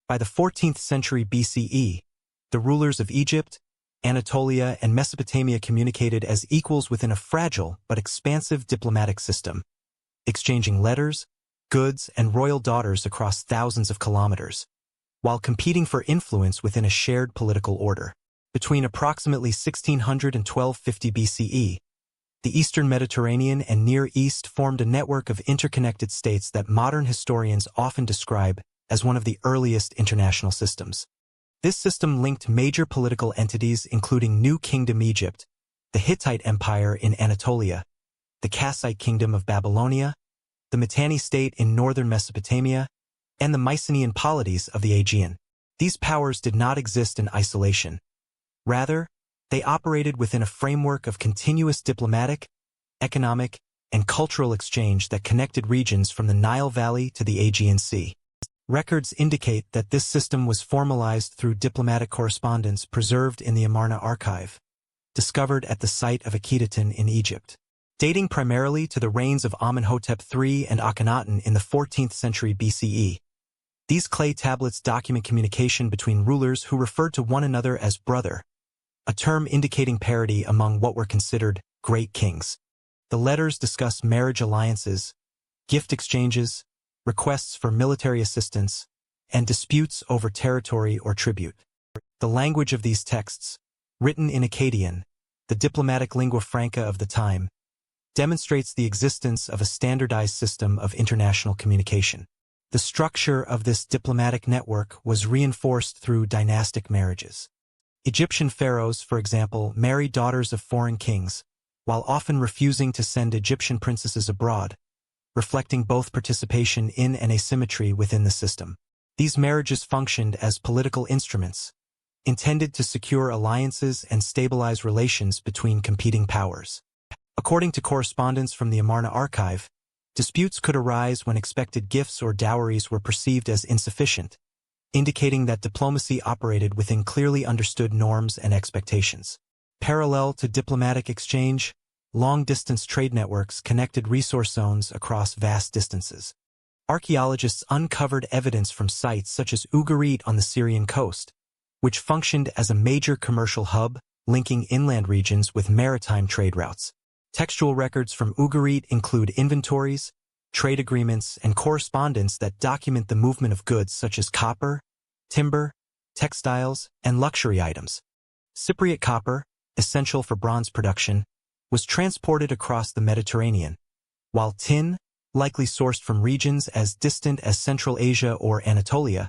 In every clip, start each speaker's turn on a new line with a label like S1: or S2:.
S1: By the 14th century BCE, the rulers of Egypt, Anatolia, and Mesopotamia communicated as equals within a fragile but expansive diplomatic system, exchanging letters, goods, and royal daughters across thousands of kilometers, while competing for influence within a shared political order. Between approximately 1600 and 1250 BCE, the Eastern Mediterranean and Near East formed a network of interconnected states that modern historians often describe as one of the earliest international systems. This system linked major political entities including New Kingdom Egypt, the Hittite Empire in Anatolia, the Kassite Kingdom of Babylonia, the Mitanni state in northern Mesopotamia, and the Mycenaean polities of the Aegean. These powers did not exist in isolation. Rather, they operated within a framework of continuous diplomatic, economic, and cultural exchange that connected regions from the Nile Valley to the Aegean Sea. Records indicate that this system was formalized through diplomatic correspondence preserved in the Amarna archive, discovered at the site of Akhetaten in Egypt. Dating primarily to the reigns of Amenhotep III and Akhenaten in the 14th century BCE. These clay tablets document communication between rulers who referred to one another as brother, a term indicating parity among what were considered great kings. The letters discuss marriage alliances, gift exchanges, requests for military assistance, and disputes over territory or tribute. The language of these texts, written in Akkadian, the diplomatic lingua franca of the time, demonstrates the existence of a standardized system of international communication. The structure of this diplomatic network was reinforced through dynastic marriages. Egyptian pharaohs, for example, married daughters of foreign kings, while often refusing to send Egyptian princesses abroad, reflecting both participation in and asymmetry within the system. These marriages functioned as political instruments, intended to secure alliances and stabilize relations between competing powers. According to correspondence from the Amarna archive, disputes could arise when expected gifts or dowries were perceived as insufficient, indicating that diplomacy operated within clearly understood norms and expectations. Parallel to diplomatic exchange, long-distance trade networks connected resource zones across vast distances. Archaeologists uncovered evidence from sites such as Ugarit on the Syrian coast, which functioned as a major commercial hub linking inland regions with maritime trade routes. Textual records from Ugarit include inventories, trade agreements, and correspondence that document the movement of goods such as copper, timber, textiles, and luxury items. Cypriot copper, essential for bronze production, was transported across the Mediterranean, while tin, likely sourced from regions as distant as Central Asia or Anatolia,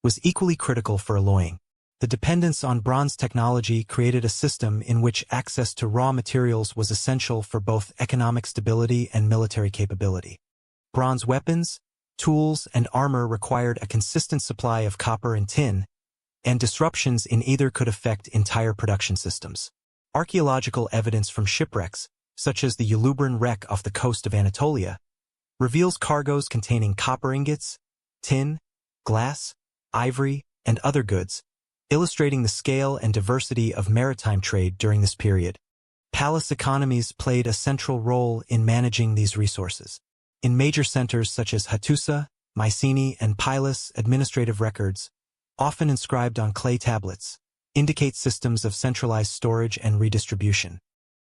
S1: was equally critical for alloying. The dependence on bronze technology created a system in which access to raw materials was essential for both economic stability and military capability. Bronze weapons, tools, and armor required a consistent supply of copper and tin, and disruptions in either could affect entire production systems. Archaeological evidence from shipwrecks, such as the Ulubran wreck off the coast of Anatolia, reveals cargoes containing copper ingots, tin, glass, ivory, and other goods, illustrating the scale and diversity of maritime trade during this period. Palace economies played a central role in managing these resources. In major centers such as Hattusa, Mycenae, and Pylos, administrative records, often inscribed on clay tablets, indicate systems of centralized storage and redistribution.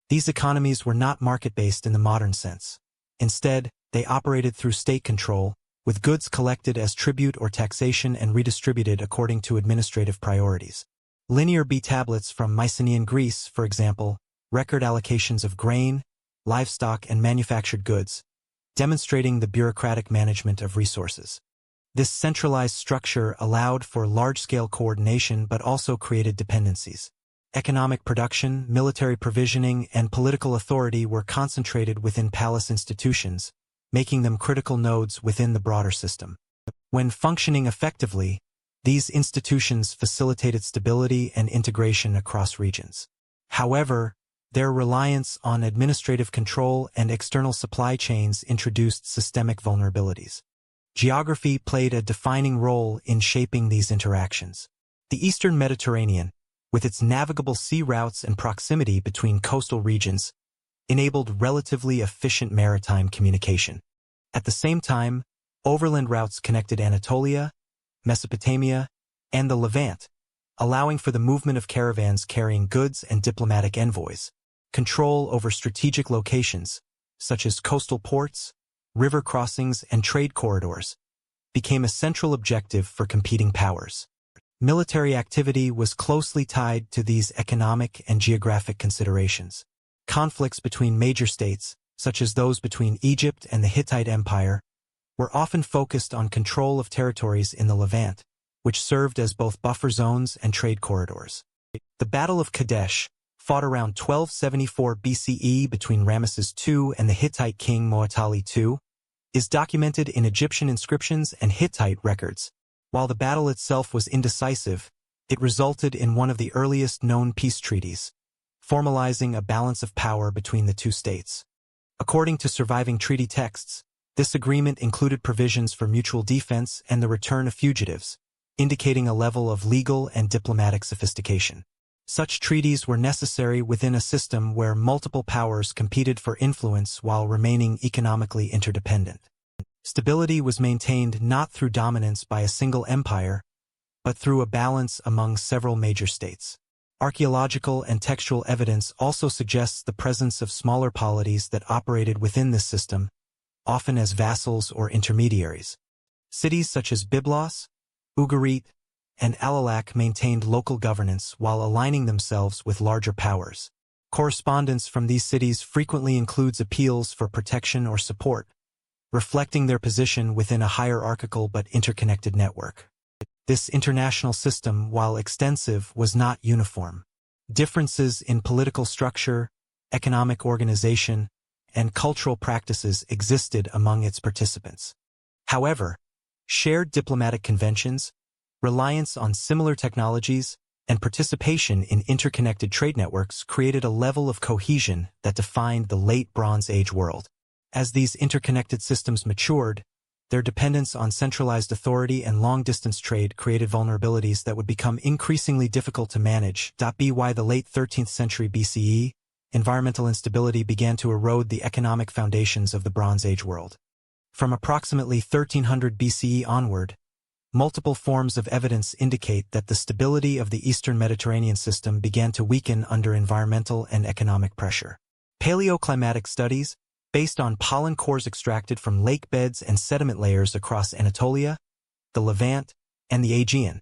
S1: These economies were not market-based in the modern sense. Instead, they operated through state control, with goods collected as tribute or taxation and redistributed according to administrative priorities. Linear B tablets from Mycenaean Greece, for example, record allocations of grain, livestock, and manufactured goods, demonstrating the bureaucratic management of resources. This centralized structure allowed for large-scale coordination but also created dependencies. Economic production, military provisioning, and political authority were concentrated within palace institutions, making them critical nodes within the broader system. When functioning effectively, these institutions facilitated stability and integration across regions. However, their reliance on administrative control and external supply chains introduced systemic vulnerabilities. Geography played a defining role in shaping these interactions. The Eastern Mediterranean, with its navigable sea routes and proximity between coastal regions, enabled relatively efficient maritime communication. At the same time, overland routes connected Anatolia, Mesopotamia, and the Levant, allowing for the movement of caravans carrying goods and diplomatic envoys. Control over strategic locations, such as coastal ports, river crossings, and trade corridors, became a central objective for competing powers. Military activity was closely tied to these economic and geographic considerations. Conflicts between major states, such as those between Egypt and the Hittite Empire, were often focused on control of territories in the Levant, which served as both buffer zones and trade corridors. The Battle of Kadesh, fought around 1274 BCE between Ramesses II and the Hittite king Muwatalli II, is documented in Egyptian inscriptions and Hittite records. While the battle itself was indecisive, it resulted in one of the earliest known peace treaties, formalizing a balance of power between the two states. According to surviving treaty texts, this agreement included provisions for mutual defense and the return of fugitives, indicating a level of legal and diplomatic sophistication. Such treaties were necessary within a system where multiple powers competed for influence while remaining economically interdependent. Stability was maintained not through dominance by a single empire, but through a balance among several major states. Archaeological and textual evidence also suggests the presence of smaller polities that operated within this system, often as vassals or intermediaries. Cities such as Byblos, Ugarit, and Alalak maintained local governance while aligning themselves with larger powers. Correspondence from these cities frequently includes appeals for protection or support, reflecting their position within a hierarchical but interconnected network. This international system, while extensive, was not uniform. Differences in political structure, economic organization, and cultural practices existed among its participants. However, shared diplomatic conventions, reliance on similar technologies, and participation in interconnected trade networks created a level of cohesion that defined the late Bronze Age world. As these interconnected systems matured, their dependence on centralized authority and long-distance trade created vulnerabilities that would become increasingly difficult to manage. By the late 13th century BCE, environmental instability began to erode the economic foundations of the Bronze Age world. From approximately 1300 BCE onward, multiple forms of evidence indicate that the stability of the Eastern Mediterranean system began to weaken under environmental and economic pressure. Paleoclimatic studies, based on pollen cores extracted from lake beds and sediment layers across Anatolia, the Levant, and the Aegean,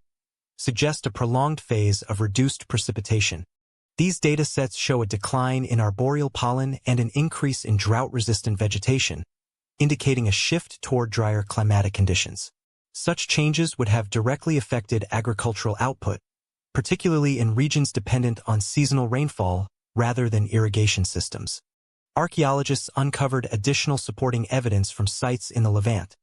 S1: suggest a prolonged phase of reduced precipitation. These data sets show a decline in arboreal pollen and an increase in drought-resistant vegetation, indicating a shift toward drier climatic conditions. Such changes would have directly affected agricultural output, particularly in regions dependent on seasonal rainfall rather than irrigation systems. Archaeologists uncovered additional supporting evidence from sites in the Levant,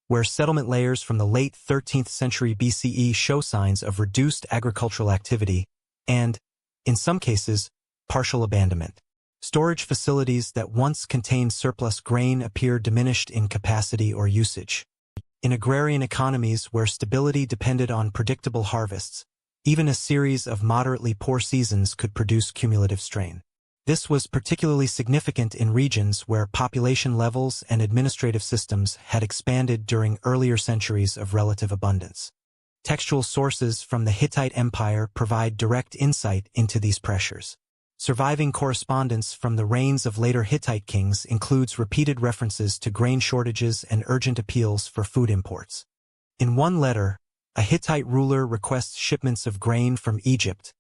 S1: where settlement layers from the late 13th century BCE show signs of reduced agricultural activity and, in some cases, partial abandonment. Storage facilities that once contained surplus grain appear diminished in capacity or usage. In agrarian economies where stability depended on predictable harvests, even a series of moderately poor seasons could produce cumulative strain. This was particularly significant in regions where population levels and administrative systems had expanded during earlier centuries of relative abundance. Textual sources from the Hittite Empire provide direct insight into these pressures. Surviving correspondence from the reigns of later Hittite kings includes repeated references to grain shortages and urgent appeals for food imports. In one letter, a Hittite ruler requests shipments of grain from Egypt,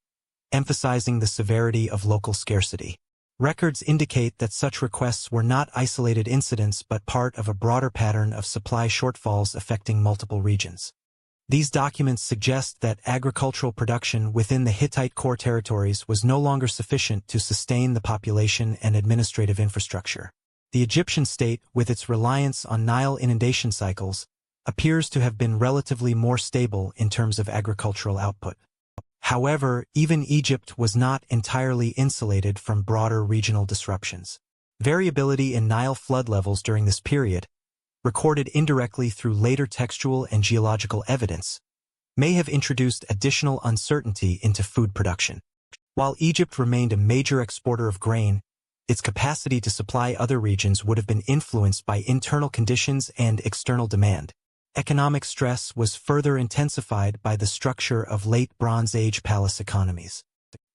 S1: emphasizing the severity of local scarcity. Records indicate that such requests were not isolated incidents but part of a broader pattern of supply shortfalls affecting multiple regions. These documents suggest that agricultural production within the Hittite core territories was no longer sufficient to sustain the population and administrative infrastructure. The Egyptian state, with its reliance on Nile inundation cycles, appears to have been relatively more stable in terms of agricultural output. However, even Egypt was not entirely insulated from broader regional disruptions. Variability in Nile flood levels during this period, recorded indirectly through later textual and geological evidence, may have introduced additional uncertainty into food production. While Egypt remained a major exporter of grain, its capacity to supply other regions would have been influenced by internal conditions and external demand. Economic stress was further intensified by the structure of late Bronze Age palace economies.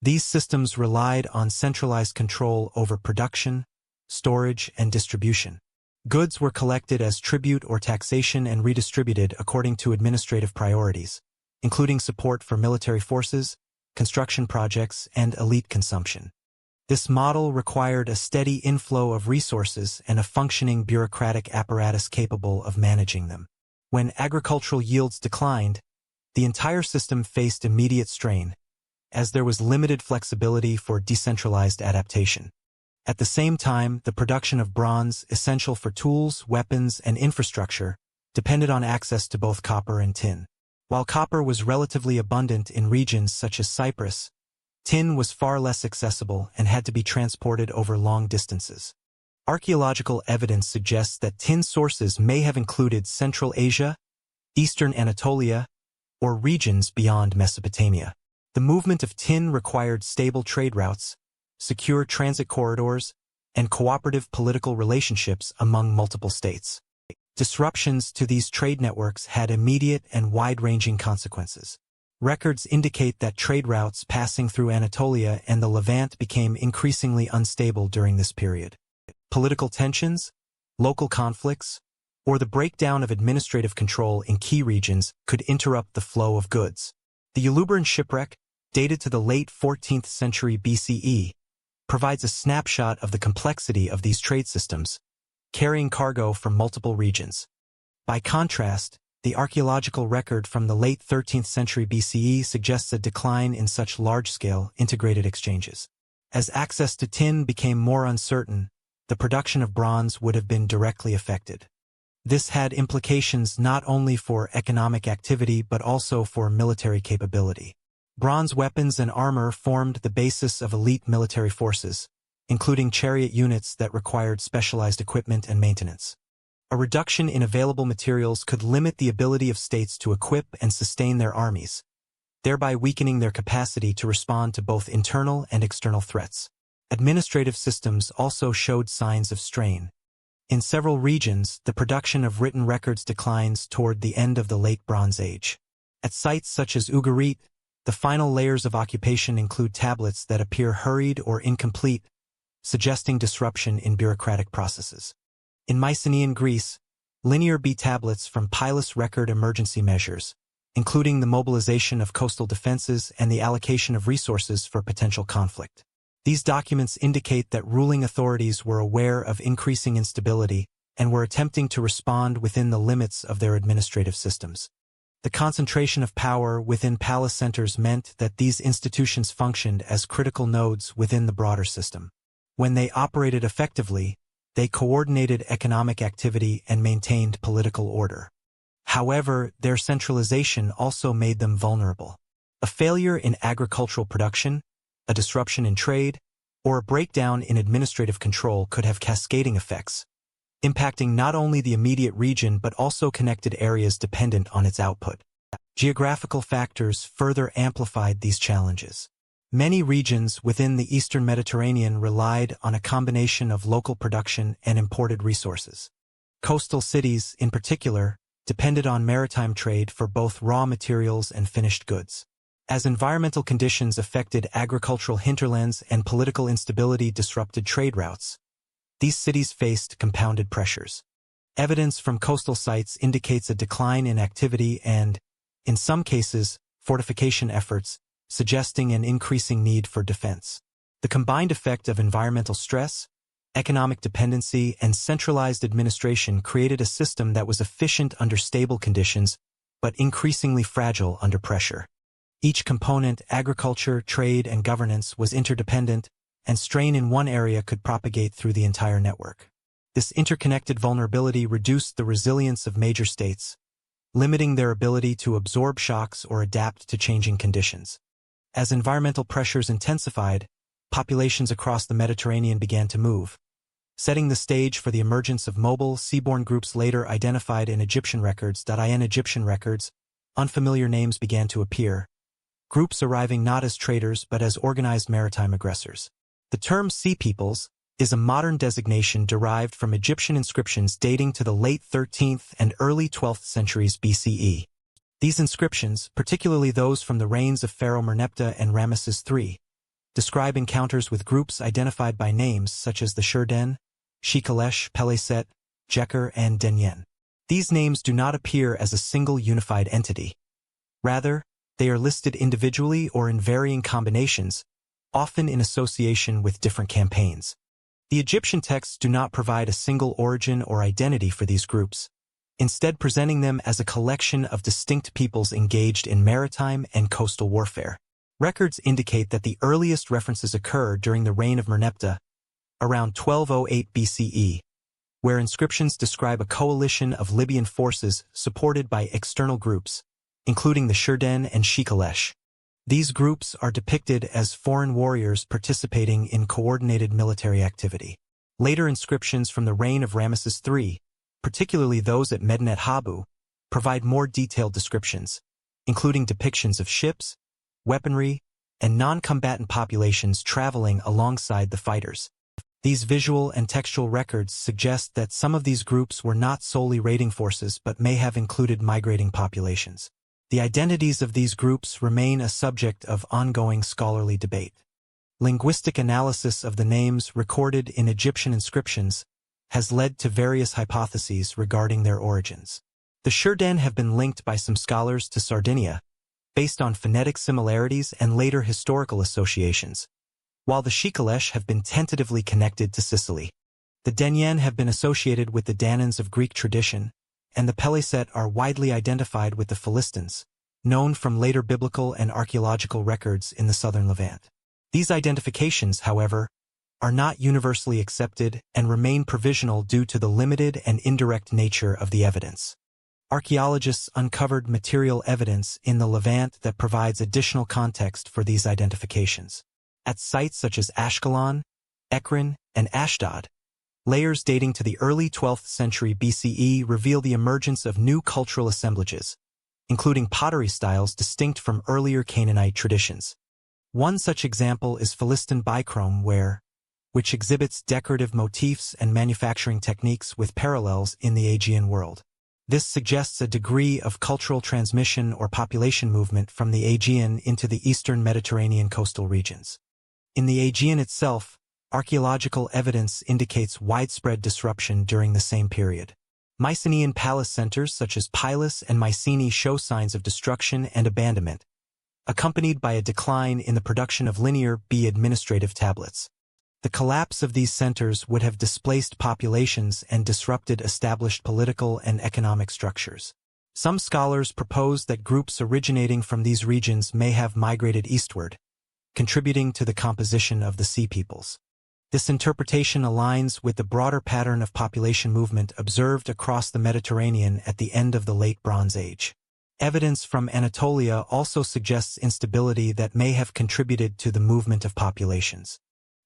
S1: These systems relied on centralized control over production, storage, and distribution. Goods were collected as tribute or taxation and redistributed according to administrative priorities, including support for military forces, construction projects, and elite consumption. This model required a steady inflow of resources and a functioning bureaucratic apparatus capable of managing them. When agricultural yields declined, the entire system faced immediate strain, as there was limited flexibility for decentralized adaptation. At the same time, the production of bronze, essential for tools, weapons, and infrastructure, depended on access to both copper and tin. While copper was relatively abundant in regions such as Cyprus, tin was far less accessible and had to be transported over long distances. Archaeological evidence suggests that tin sources may have included Central Asia, Eastern Anatolia, or regions beyond Mesopotamia. The movement of tin required stable trade routes, secure transit corridors, and cooperative political relationships among multiple states. Disruptions to these trade networks had immediate and wide-ranging consequences. Records indicate that trade routes passing through Anatolia and the Levant became increasingly unstable during this period. Political tensions, local conflicts, or the breakdown of administrative control in key regions could interrupt the flow of goods. The Uluburun shipwreck, dated to the late 14th century BCE, provides a snapshot of the complexity of these trade systems, carrying cargo from multiple regions. By contrast, the archaeological record from the late 13th century BCE suggests a decline in such large-scale, integrated exchanges. As access to tin became more uncertain, the production of bronze would have been directly affected. This had implications not only for economic activity but also for military capability. Bronze weapons and armor formed the basis of elite military forces, including chariot units that required specialized equipment and maintenance. A reduction in available materials could limit the ability of states to equip and sustain their armies, thereby weakening their capacity to respond to both internal and external threats. Administrative systems also showed signs of strain. In several regions, the production of written records declines toward the end of the Late Bronze Age. At sites such as Ugarit, the final layers of occupation include tablets that appear hurried or incomplete, suggesting disruption in bureaucratic processes. In Mycenaean Greece, linear B tablets from Peleset record emergency measures, including the mobilization of coastal defenses and the allocation of resources for potential conflict. These documents indicate that ruling authorities were aware of increasing instability and were attempting to respond within the limits of their administrative systems. The concentration of power within palace centers meant that these institutions functioned as critical nodes within the broader system. When they operated effectively, they coordinated economic activity and maintained political order. However, their centralization also made them vulnerable. A failure in agricultural production, a disruption in trade, or a breakdown in administrative control could have cascading effects, impacting not only the immediate region but also connected areas dependent on its output. Geographical factors further amplified these challenges. Many regions within the Eastern Mediterranean relied on a combination of local production and imported resources. Coastal cities, in particular, depended on maritime trade for both raw materials and finished goods. As environmental conditions affected agricultural hinterlands and political instability disrupted trade routes, these cities faced compounded pressures. Evidence from coastal sites indicates a decline in activity and, in some cases, fortification efforts, suggesting an increasing need for defense. The combined effect of environmental stress, economic dependency, and centralized administration created a system that was efficient under stable conditions, but increasingly fragile under pressure. Each component, agriculture, trade, and governance, was interdependent, and strain in one area could propagate through the entire network. This interconnected vulnerability reduced the resilience of major states, limiting their ability to absorb shocks or adapt to changing conditions. As environmental pressures intensified, populations across the Mediterranean began to move, setting the stage for the emergence of mobile, seaborne groups later identified in Egyptian records. In Egyptian records, unfamiliar names began to appear, groups arriving not as traders but as organized maritime aggressors. The term sea peoples, is a modern designation derived from Egyptian inscriptions dating to the late 13th and early 12th centuries BCE. These inscriptions, particularly those from the reigns of Pharaoh Merneptah and Ramesses III, describe encounters with groups identified by names such as the Sherden, Shikalesh, Peleset, Jeker, and Denyen. These names do not appear as a single unified entity. Rather, they are listed individually or in varying combinations, often in association with different campaigns. The Egyptian texts do not provide a single origin or identity for these groups, instead presenting them as a collection of distinct peoples engaged in maritime and coastal warfare. Records indicate that the earliest references occur during the reign of Merneptah, around 1208 BCE, where inscriptions describe a coalition of Libyan forces supported by external groups, including the Sherden and Shikalesh. These groups are depicted as foreign warriors participating in coordinated military activity. Later inscriptions from the reign of Ramesses III, particularly those at Medinet Habu, provide more detailed descriptions, including depictions of ships, weaponry, and non-combatant populations traveling alongside the fighters. These visual and textual records suggest that some of these groups were not solely raiding forces but may have included migrating populations. The identities of these groups remain a subject of ongoing scholarly debate. Linguistic analysis of the names recorded in Egyptian inscriptions has led to various hypotheses regarding their origins. The Sherden have been linked by some scholars to Sardinia, based on phonetic similarities and later historical associations, while the Shikalesh have been tentatively connected to Sicily. The Denyen have been associated with the Danans of Greek tradition, and the Peleset are widely identified with the Philistines, known from later biblical and archaeological records in the southern Levant. These identifications, however, are not universally accepted and remain provisional due to the limited and indirect nature of the evidence. Archaeologists uncovered material evidence in the Levant that provides additional context for these identifications. At sites such as Ashkelon, Ekron, and Ashdod, layers dating to the early 12th century BCE reveal the emergence of new cultural assemblages, including pottery styles distinct from earlier Canaanite traditions. One such example is Philistine bichrome ware, which exhibits decorative motifs and manufacturing techniques with parallels in the Aegean world. This suggests a degree of cultural transmission or population movement from the Aegean into the eastern Mediterranean coastal regions. In the Aegean itself, archaeological evidence indicates widespread disruption during the same period. Mycenaean palace centers such as Pylos and Mycenae show signs of destruction and abandonment, accompanied by a decline in the production of linear B administrative tablets. The collapse of these centers would have displaced populations and disrupted established political and economic structures. Some scholars propose that groups originating from these regions may have migrated eastward, contributing to the composition of the Sea Peoples. This interpretation aligns with the broader pattern of population movement observed across the Mediterranean at the end of the Late Bronze Age. Evidence from Anatolia also suggests instability that may have contributed to the movement of populations.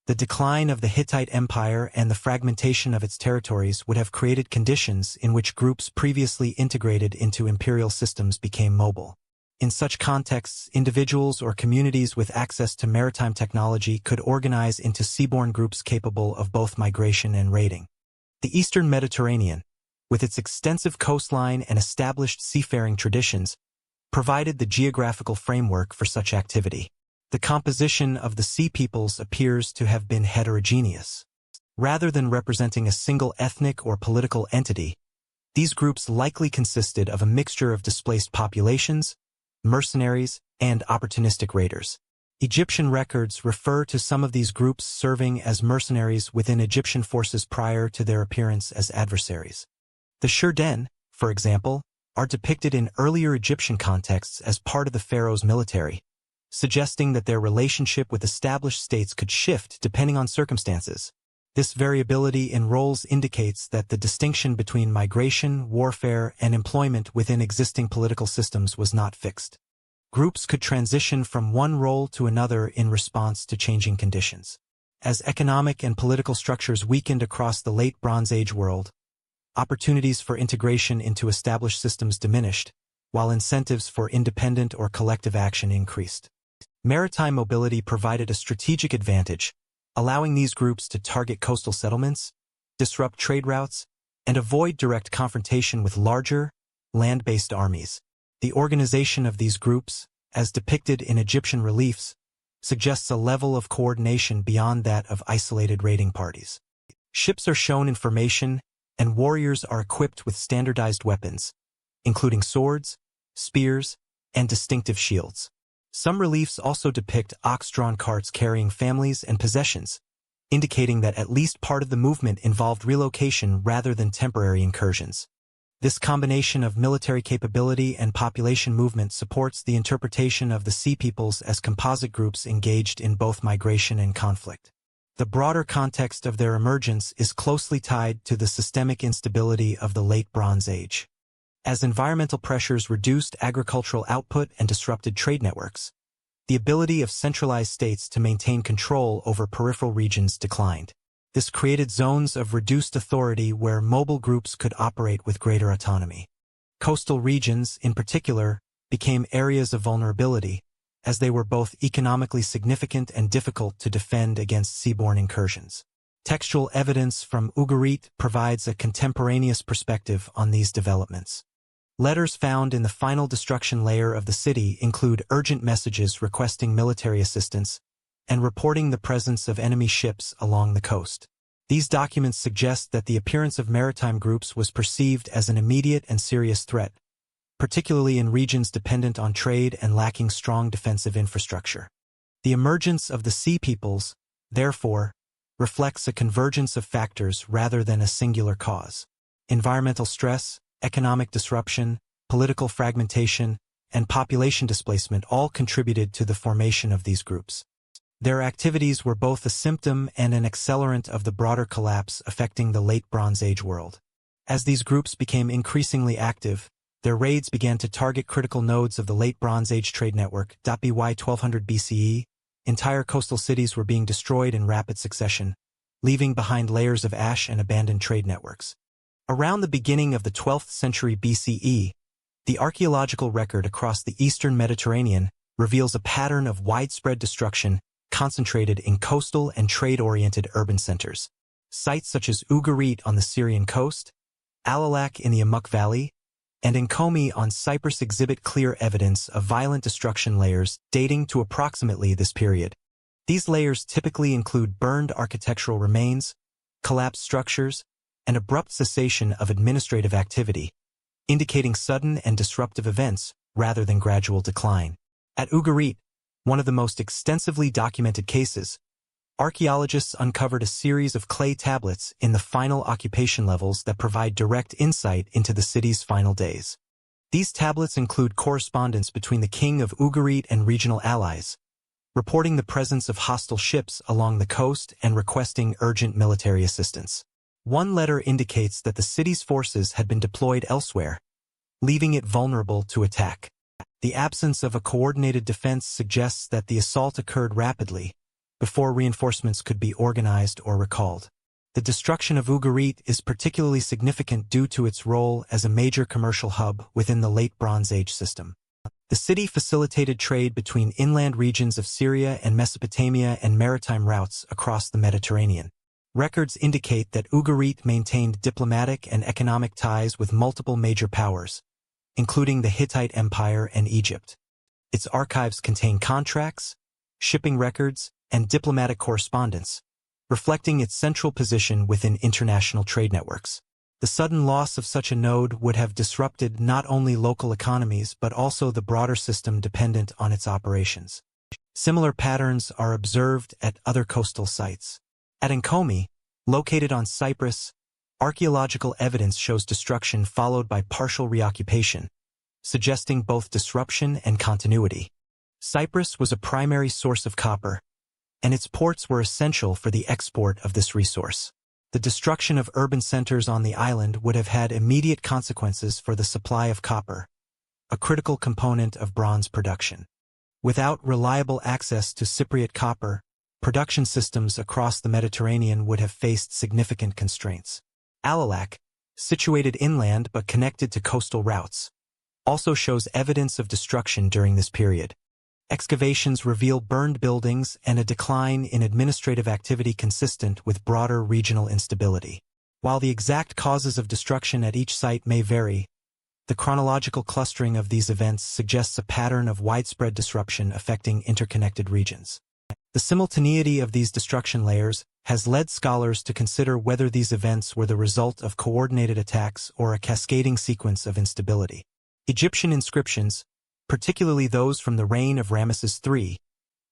S1: The decline of the Hittite Empire and the fragmentation of its territories would have created conditions in which groups previously integrated into imperial systems became mobile. In such contexts, individuals or communities with access to maritime technology could organize into seaborne groups capable of both migration and raiding. The Eastern Mediterranean, with its extensive coastline and established seafaring traditions, provided the geographical framework for such activity. The composition of the Sea Peoples appears to have been heterogeneous. Rather than representing a single ethnic or political entity, these groups likely consisted of a mixture of displaced populations, mercenaries, and opportunistic raiders. Egyptian records refer to some of these groups serving as mercenaries within Egyptian forces prior to their appearance as adversaries. The Sherden, for example, are depicted in earlier Egyptian contexts as part of the pharaoh's military, suggesting that their relationship with established states could shift depending on circumstances. This variability in roles indicates that the distinction between migration, warfare, and employment within existing political systems was not fixed. Groups could transition from one role to another in response to changing conditions. As economic and political structures weakened across the Late Bronze Age world, opportunities for integration into established systems diminished, while incentives for independent or collective action increased. Maritime mobility provided a strategic advantage, allowing these groups to target coastal settlements, disrupt trade routes, and avoid direct confrontation with larger, land-based armies. The organization of these groups, as depicted in Egyptian reliefs, suggests a level of coordination beyond that of isolated raiding parties. Ships are shown in formation, and warriors are equipped with standardized weapons, including swords, spears, and distinctive shields. Some reliefs also depict ox-drawn carts carrying families and possessions, indicating that at least part of the movement involved relocation rather than temporary incursions. This combination of military capability and population movement supports the interpretation of the Sea Peoples as composite groups engaged in both migration and conflict. The broader context of their emergence is closely tied to the systemic instability of the Late Bronze Age. As environmental pressures reduced agricultural output and disrupted trade networks, the ability of centralized states to maintain control over peripheral regions declined. This created zones of reduced authority where mobile groups could operate with greater autonomy. Coastal regions, in particular, became areas of vulnerability, as they were both economically significant and difficult to defend against seaborne incursions. Textual evidence from Ugarit provides a contemporaneous perspective on these developments. Letters found in the final destruction layer of the city include urgent messages requesting military assistance and reporting the presence of enemy ships along the coast. These documents suggest that the appearance of maritime groups was perceived as an immediate and serious threat, particularly in regions dependent on trade and lacking strong defensive infrastructure. The emergence of the Sea Peoples, therefore, reflects a convergence of factors rather than a singular cause. Environmental stress, economic disruption, political fragmentation, and population displacement all contributed to the formation of these groups. Their activities were both a symptom and an accelerant of the broader collapse affecting the Late Bronze Age world. As these groups became increasingly active, their raids began to target critical nodes of the Late Bronze Age trade network. By 1200 BCE, entire coastal cities were being destroyed in rapid succession, leaving behind layers of ash and abandoned trade networks. Around the beginning of the 12th century BCE, the archaeological record across the eastern Mediterranean reveals a pattern of widespread destruction concentrated in coastal and trade-oriented urban centers. Sites such as Ugarit on the Syrian coast, Alalak in the Amuk Valley, and Nkomi on Cyprus exhibit clear evidence of violent destruction layers dating to approximately this period. These layers typically include burned architectural remains, collapsed structures, and abrupt cessation of administrative activity, indicating sudden and disruptive events rather than gradual decline. At Ugarit, one of the most extensively documented cases, archaeologists uncovered a series of clay tablets in the final occupation levels that provide direct insight into the city's final days. These tablets include correspondence between the king of Ugarit and regional allies, reporting the presence of hostile ships along the coast and requesting urgent military assistance. One letter indicates that the city's forces had been deployed elsewhere, leaving it vulnerable to attack. The absence of a coordinated defense suggests that the assault occurred rapidly, before reinforcements could be organized or recalled. The destruction of Ugarit is particularly significant due to its role as a major commercial hub within the Late Bronze Age system. The city facilitated trade between inland regions of Syria and Mesopotamia and maritime routes across the Mediterranean. Records indicate that Ugarit maintained diplomatic and economic ties with multiple major powers, including the Hittite Empire and Egypt. Its archives contain contracts, shipping records, and diplomatic correspondence, reflecting its central position within international trade networks. The sudden loss of such a node would have disrupted not only local economies but also the broader system dependent on its operations. Similar patterns are observed at other coastal sites. At Nkomi, located on Cyprus, archaeological evidence shows destruction followed by partial reoccupation, suggesting both disruption and continuity. Cyprus was a primary source of copper, and its ports were essential for the export of this resource. The destruction of urban centers on the island would have had immediate consequences for the supply of copper, a critical component of bronze production. Without reliable access to Cypriot copper, production systems across the Mediterranean would have faced significant constraints. Alalak, situated inland but connected to coastal routes, also shows evidence of destruction during this period. Excavations reveal burned buildings and a decline in administrative activity consistent with broader regional instability. While the exact causes of destruction at each site may vary, the chronological clustering of these events suggests a pattern of widespread disruption affecting interconnected regions. The simultaneity of these destruction layers has led scholars to consider whether these events were the result of coordinated attacks or a cascading sequence of instability. Egyptian inscriptions, particularly those from the reign of Ramesses III,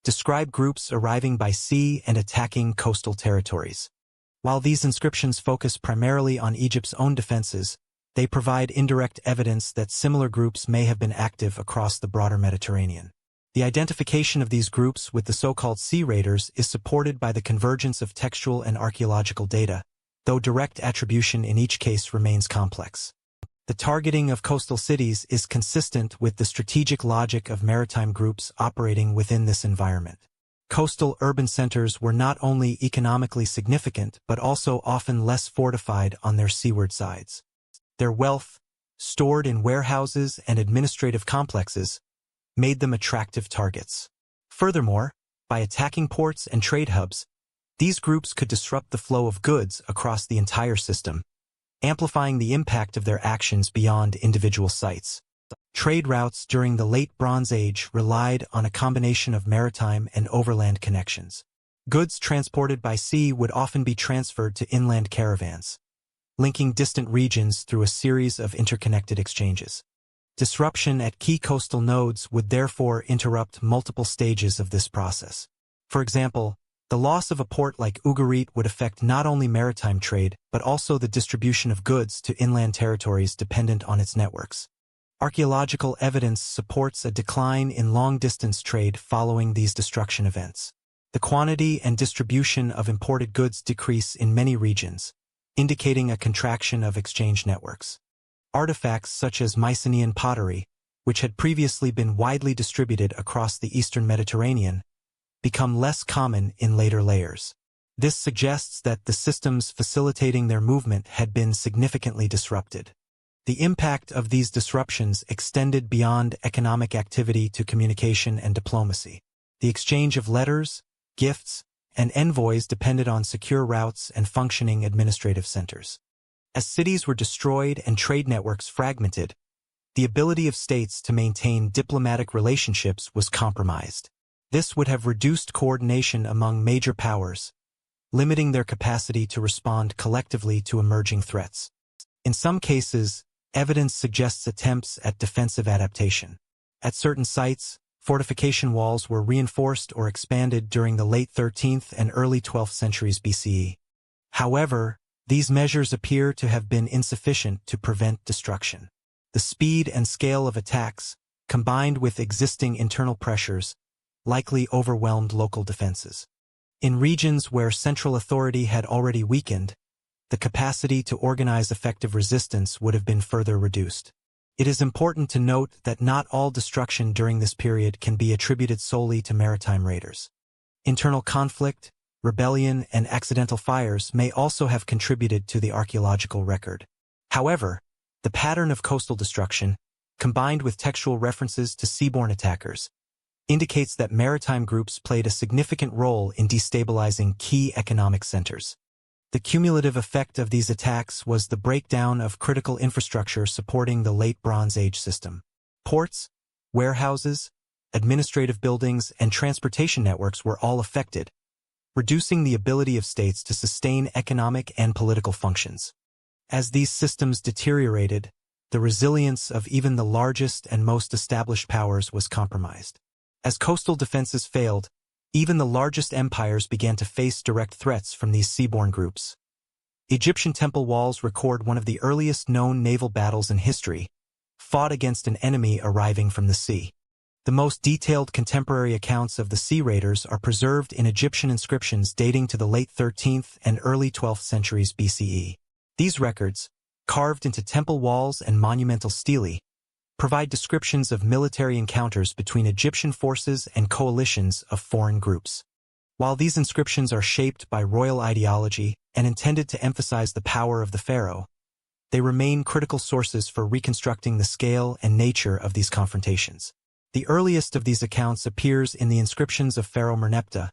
S1: describe groups arriving by sea and attacking coastal territories. While these inscriptions focus primarily on Egypt's own defenses, they provide indirect evidence that similar groups may have been active across the broader Mediterranean. The identification of these groups with the so-called sea raiders is supported by the convergence of textual and archaeological data, though direct attribution in each case remains complex. The targeting of coastal cities is consistent with the strategic logic of maritime groups operating within this environment. Coastal urban centers were not only economically significant but also often less fortified on their seaward sides. Their wealth, stored in warehouses and administrative complexes, made them attractive targets. Furthermore, by attacking ports and trade hubs, these groups could disrupt the flow of goods across the entire system, amplifying the impact of their actions beyond individual sites. Trade routes during the Late Bronze Age relied on a combination of maritime and overland connections. Goods transported by sea would often be transferred to inland caravans, linking distant regions through a series of interconnected exchanges. Disruption at key coastal nodes would therefore interrupt multiple stages of this process. For example, the loss of a port like Ugarit would affect not only maritime trade but also the distribution of goods to inland territories dependent on its networks. Archaeological evidence supports a decline in long-distance trade following these destruction events. The quantity and distribution of imported goods decrease in many regions, indicating a contraction of exchange networks. Artifacts such as Mycenaean pottery, which had previously been widely distributed across the eastern Mediterranean, become less common in later layers. This suggests that the systems facilitating their movement had been significantly disrupted. The impact of these disruptions extended beyond economic activity to communication and diplomacy. The exchange of letters, gifts, and envoys depended on secure routes and functioning administrative centers. As cities were destroyed and trade networks fragmented, the ability of states to maintain diplomatic relationships was compromised. This would have reduced coordination among major powers, limiting their capacity to respond collectively to emerging threats. In some cases, evidence suggests attempts at defensive adaptation. At certain sites, fortification walls were reinforced or expanded during the late 13th and early 12th centuries BCE. However, these measures appear to have been insufficient to prevent destruction. The speed and scale of attacks, combined with existing internal pressures, likely overwhelmed local defenses. In regions where central authority had already weakened, the capacity to organize effective resistance would have been further reduced. It is important to note that not all destruction during this period can be attributed solely to maritime raiders. Internal conflict, rebellion, and accidental fires may also have contributed to the archaeological record. However, the pattern of coastal destruction, combined with textual references to seaborne attackers, indicates that maritime groups played a significant role in destabilizing key economic centers. The cumulative effect of these attacks was the breakdown of critical infrastructure supporting the Late Bronze Age system. Ports, warehouses, administrative buildings, and transportation networks were all affected, reducing the ability of states to sustain economic and political functions. As these systems deteriorated, the resilience of even the largest and most established powers was compromised. As coastal defenses failed, even the largest empires began to face direct threats from these seaborne groups. Egyptian temple walls record one of the earliest known naval battles in history, fought against an enemy arriving from the sea. The most detailed contemporary accounts of the sea raiders are preserved in Egyptian inscriptions dating to the late 13th and early 12th centuries BCE. These records, carved into temple walls and monumental stelae, provide descriptions of military encounters between Egyptian forces and coalitions of foreign groups. While these inscriptions are shaped by royal ideology and intended to emphasize the power of the pharaoh, they remain critical sources for reconstructing the scale and nature of these confrontations. The earliest of these accounts appears in the inscriptions of Pharaoh Merneptah,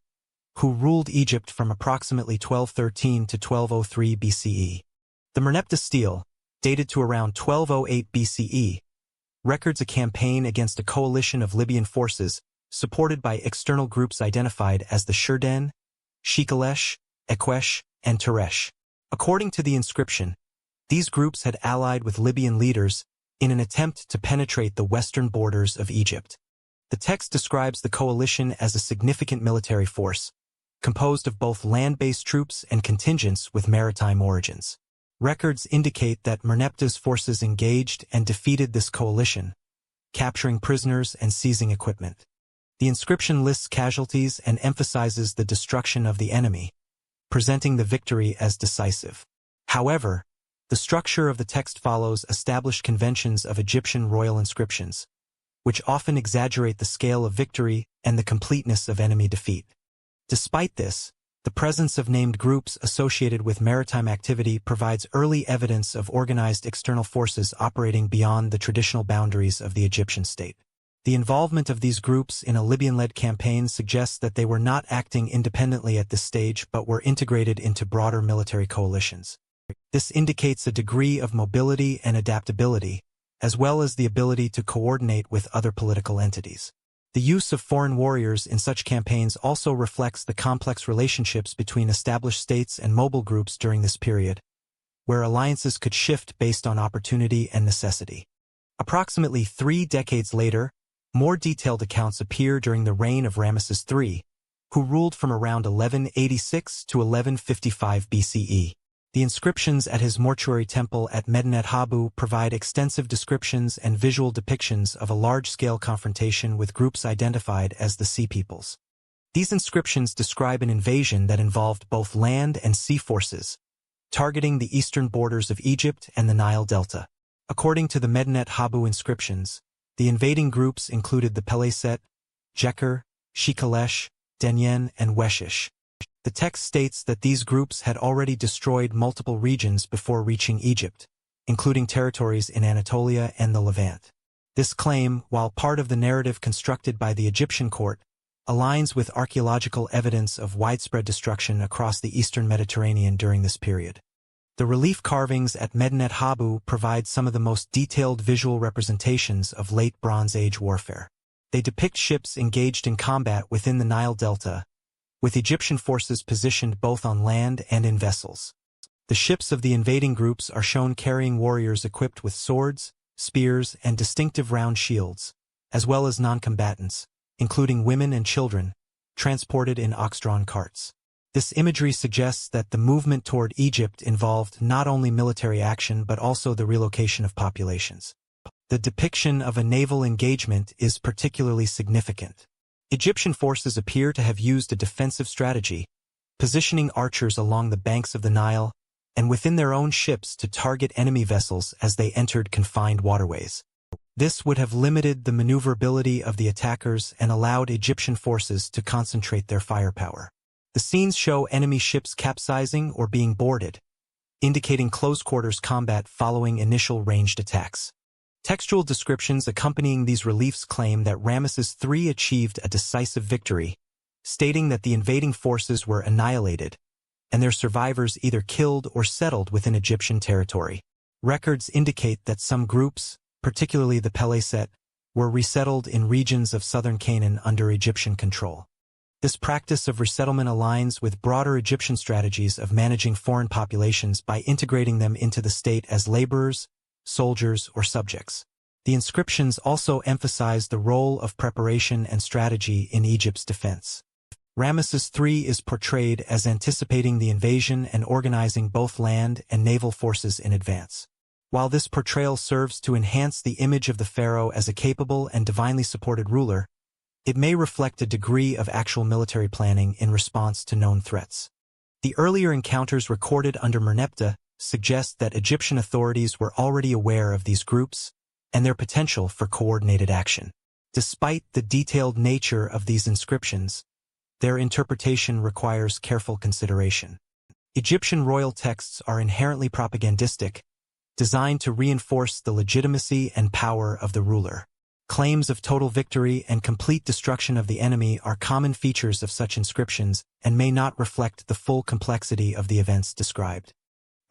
S1: who ruled Egypt from approximately 1213 to 1203 BCE. The Merneptah stele, dated to around 1208 BCE, records a campaign against a coalition of Libyan forces supported by external groups identified as the Sherden, Shikalesh, Ekwesh, and Teresh. According to the inscription, these groups had allied with Libyan leaders in an attempt to penetrate the western borders of Egypt. The text describes the coalition as a significant military force, composed of both land-based troops and contingents with maritime origins. Records indicate that Merneptah's forces engaged and defeated this coalition, capturing prisoners and seizing equipment. The inscription lists casualties and emphasizes the destruction of the enemy, presenting the victory as decisive. However, the structure of the text follows established conventions of Egyptian royal inscriptions, which often exaggerate the scale of victory and the completeness of enemy defeat. Despite this, the presence of named groups associated with maritime activity provides early evidence of organized external forces operating beyond the traditional boundaries of the Egyptian state. The involvement of these groups in a Libyan-led campaign suggests that they were not acting independently at this stage but were integrated into broader military coalitions. This indicates a degree of mobility and adaptability, as well as the ability to coordinate with other political entities. The use of foreign warriors in such campaigns also reflects the complex relationships between established states and mobile groups during this period, where alliances could shift based on opportunity and necessity. Approximately 3 decades later, more detailed accounts appear during the reign of Ramesses III, who ruled from around 1186 to 1155 BCE. The inscriptions at his mortuary temple at Medinet Habu provide extensive descriptions and visual depictions of a large-scale confrontation with groups identified as the Sea Peoples. These inscriptions describe an invasion that involved both land and sea forces, targeting the eastern borders of Egypt and the Nile Delta. According to the Medinet Habu inscriptions, the invading groups included the Peleset, Jeker, Shikalesh, Denyen, and Weshish. The text states that these groups had already destroyed multiple regions before reaching Egypt, including territories in Anatolia and the Levant. This claim, while part of the narrative constructed by the Egyptian court, aligns with archaeological evidence of widespread destruction across the eastern Mediterranean during this period. The relief carvings at Medinet Habu provide some of the most detailed visual representations of late Bronze Age warfare. They depict ships engaged in combat within the Nile Delta, with Egyptian forces positioned both on land and in vessels. The ships of the invading groups are shown carrying warriors equipped with swords, spears, and distinctive round shields, as well as non-combatants, including women and children, transported in ox-drawn carts. This imagery suggests that the movement toward Egypt involved not only military action but also the relocation of populations. The depiction of a naval engagement is particularly significant. Egyptian forces appear to have used a defensive strategy, positioning archers along the banks of the Nile and within their own ships to target enemy vessels as they entered confined waterways. This would have limited the maneuverability of the attackers and allowed Egyptian forces to concentrate their firepower. The scenes show enemy ships capsizing or being boarded, indicating close-quarters combat following initial ranged attacks. Textual descriptions accompanying these reliefs claim that Ramesses III achieved a decisive victory, stating that the invading forces were annihilated, and their survivors either killed or settled within Egyptian territory. Records indicate that some groups, particularly the Peleset, were resettled in regions of southern Canaan under Egyptian control. This practice of resettlement aligns with broader Egyptian strategies of managing foreign populations by integrating them into the state as laborers, soldiers, or subjects. The inscriptions also emphasize the role of preparation and strategy in Egypt's defense. Ramesses III is portrayed as anticipating the invasion and organizing both land and naval forces in advance. While this portrayal serves to enhance the image of the pharaoh as a capable and divinely supported ruler, it may reflect a degree of actual military planning in response to known threats. The earlier encounters recorded under Merneptah suggest that Egyptian authorities were already aware of these groups and their potential for coordinated action. Despite the detailed nature of these inscriptions, their interpretation requires careful consideration. Egyptian royal texts are inherently propagandistic, designed to reinforce the legitimacy and power of the ruler. Claims of total victory and complete destruction of the enemy are common features of such inscriptions and may not reflect the full complexity of the events described.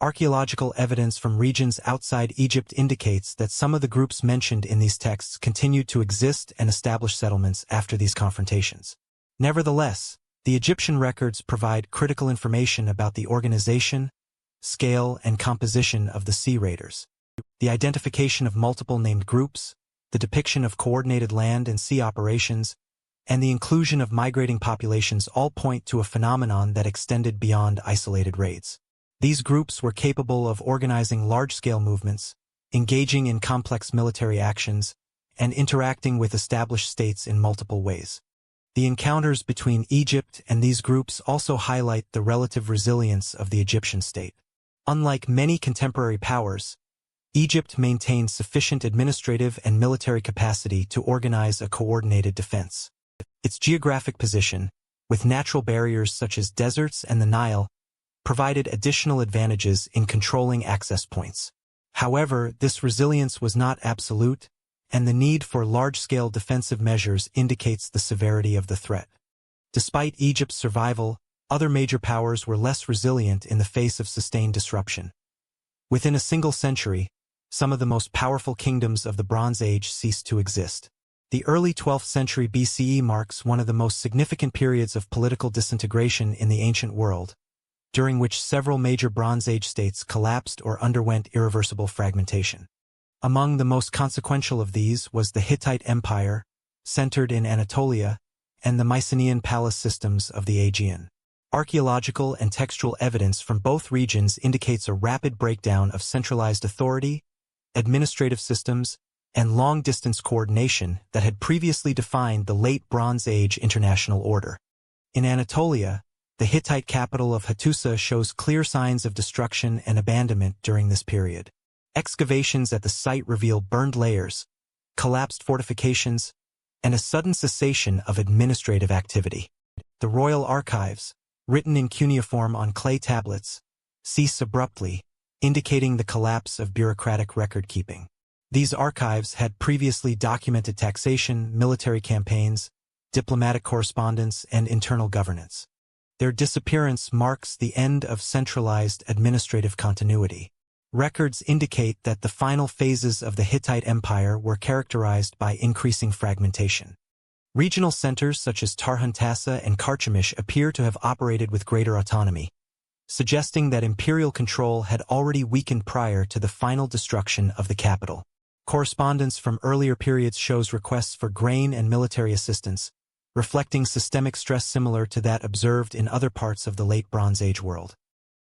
S1: Archaeological evidence from regions outside Egypt indicates that some of the groups mentioned in these texts continued to exist and establish settlements after these confrontations. Nevertheless, the Egyptian records provide critical information about the organization, scale, and composition of the sea raiders. The identification of multiple named groups, the depiction of coordinated land and sea operations, and the inclusion of migrating populations all point to a phenomenon that extended beyond isolated raids. These groups were capable of organizing large-scale movements, engaging in complex military actions, and interacting with established states in multiple ways. The encounters between Egypt and these groups also highlight the relative resilience of the Egyptian state. Unlike many contemporary powers, Egypt maintained sufficient administrative and military capacity to organize a coordinated defense. Its geographic position, with natural barriers such as deserts and the Nile, provided additional advantages in controlling access points. However, this resilience was not absolute, and the need for large-scale defensive measures indicates the severity of the threat. Despite Egypt's survival, other major powers were less resilient in the face of sustained disruption. Within a single century, some of the most powerful kingdoms of the Bronze Age ceased to exist. The early 12th century BCE marks one of the most significant periods of political disintegration in the ancient world, during which several major Bronze Age states collapsed or underwent irreversible fragmentation. Among the most consequential of these was the Hittite Empire, centered in Anatolia, and the Mycenaean palace systems of the Aegean. Archaeological and textual evidence from both regions indicates a rapid breakdown of centralized authority, administrative systems, and long-distance coordination that had previously defined the late Bronze Age international order. In Anatolia, the Hittite capital of Hattusa shows clear signs of destruction and abandonment during this period. Excavations at the site reveal burned layers, collapsed fortifications, and a sudden cessation of administrative activity. The royal archives, written in cuneiform on clay tablets, cease abruptly, indicating the collapse of bureaucratic record-keeping. These archives had previously documented taxation, military campaigns, diplomatic correspondence, and internal governance. Their disappearance marks the end of centralized administrative continuity. Records indicate that the final phases of the Hittite Empire were characterized by increasing fragmentation. Regional centers such as Tarhuntassa and Carchemish appear to have operated with greater autonomy, suggesting that imperial control had already weakened prior to the final destruction of the capital. Correspondence from earlier periods shows requests for grain and military assistance, reflecting systemic stress similar to that observed in other parts of the late Bronze Age world.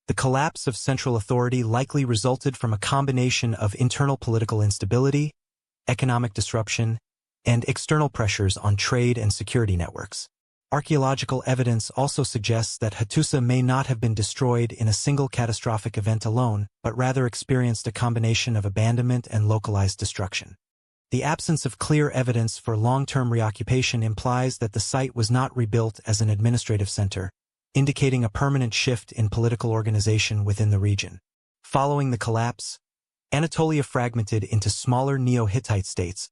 S1: The collapse of central authority likely resulted from a combination of internal political instability, economic disruption, and external pressures on trade and security networks. Archaeological evidence also suggests that Hattusa may not have been destroyed in a single catastrophic event alone, but rather experienced a combination of abandonment and localized destruction. The absence of clear evidence for long-term reoccupation implies that the site was not rebuilt as an administrative center, indicating a permanent shift in political organization within the region. Following the collapse, Anatolia fragmented into smaller Neo-Hittite states,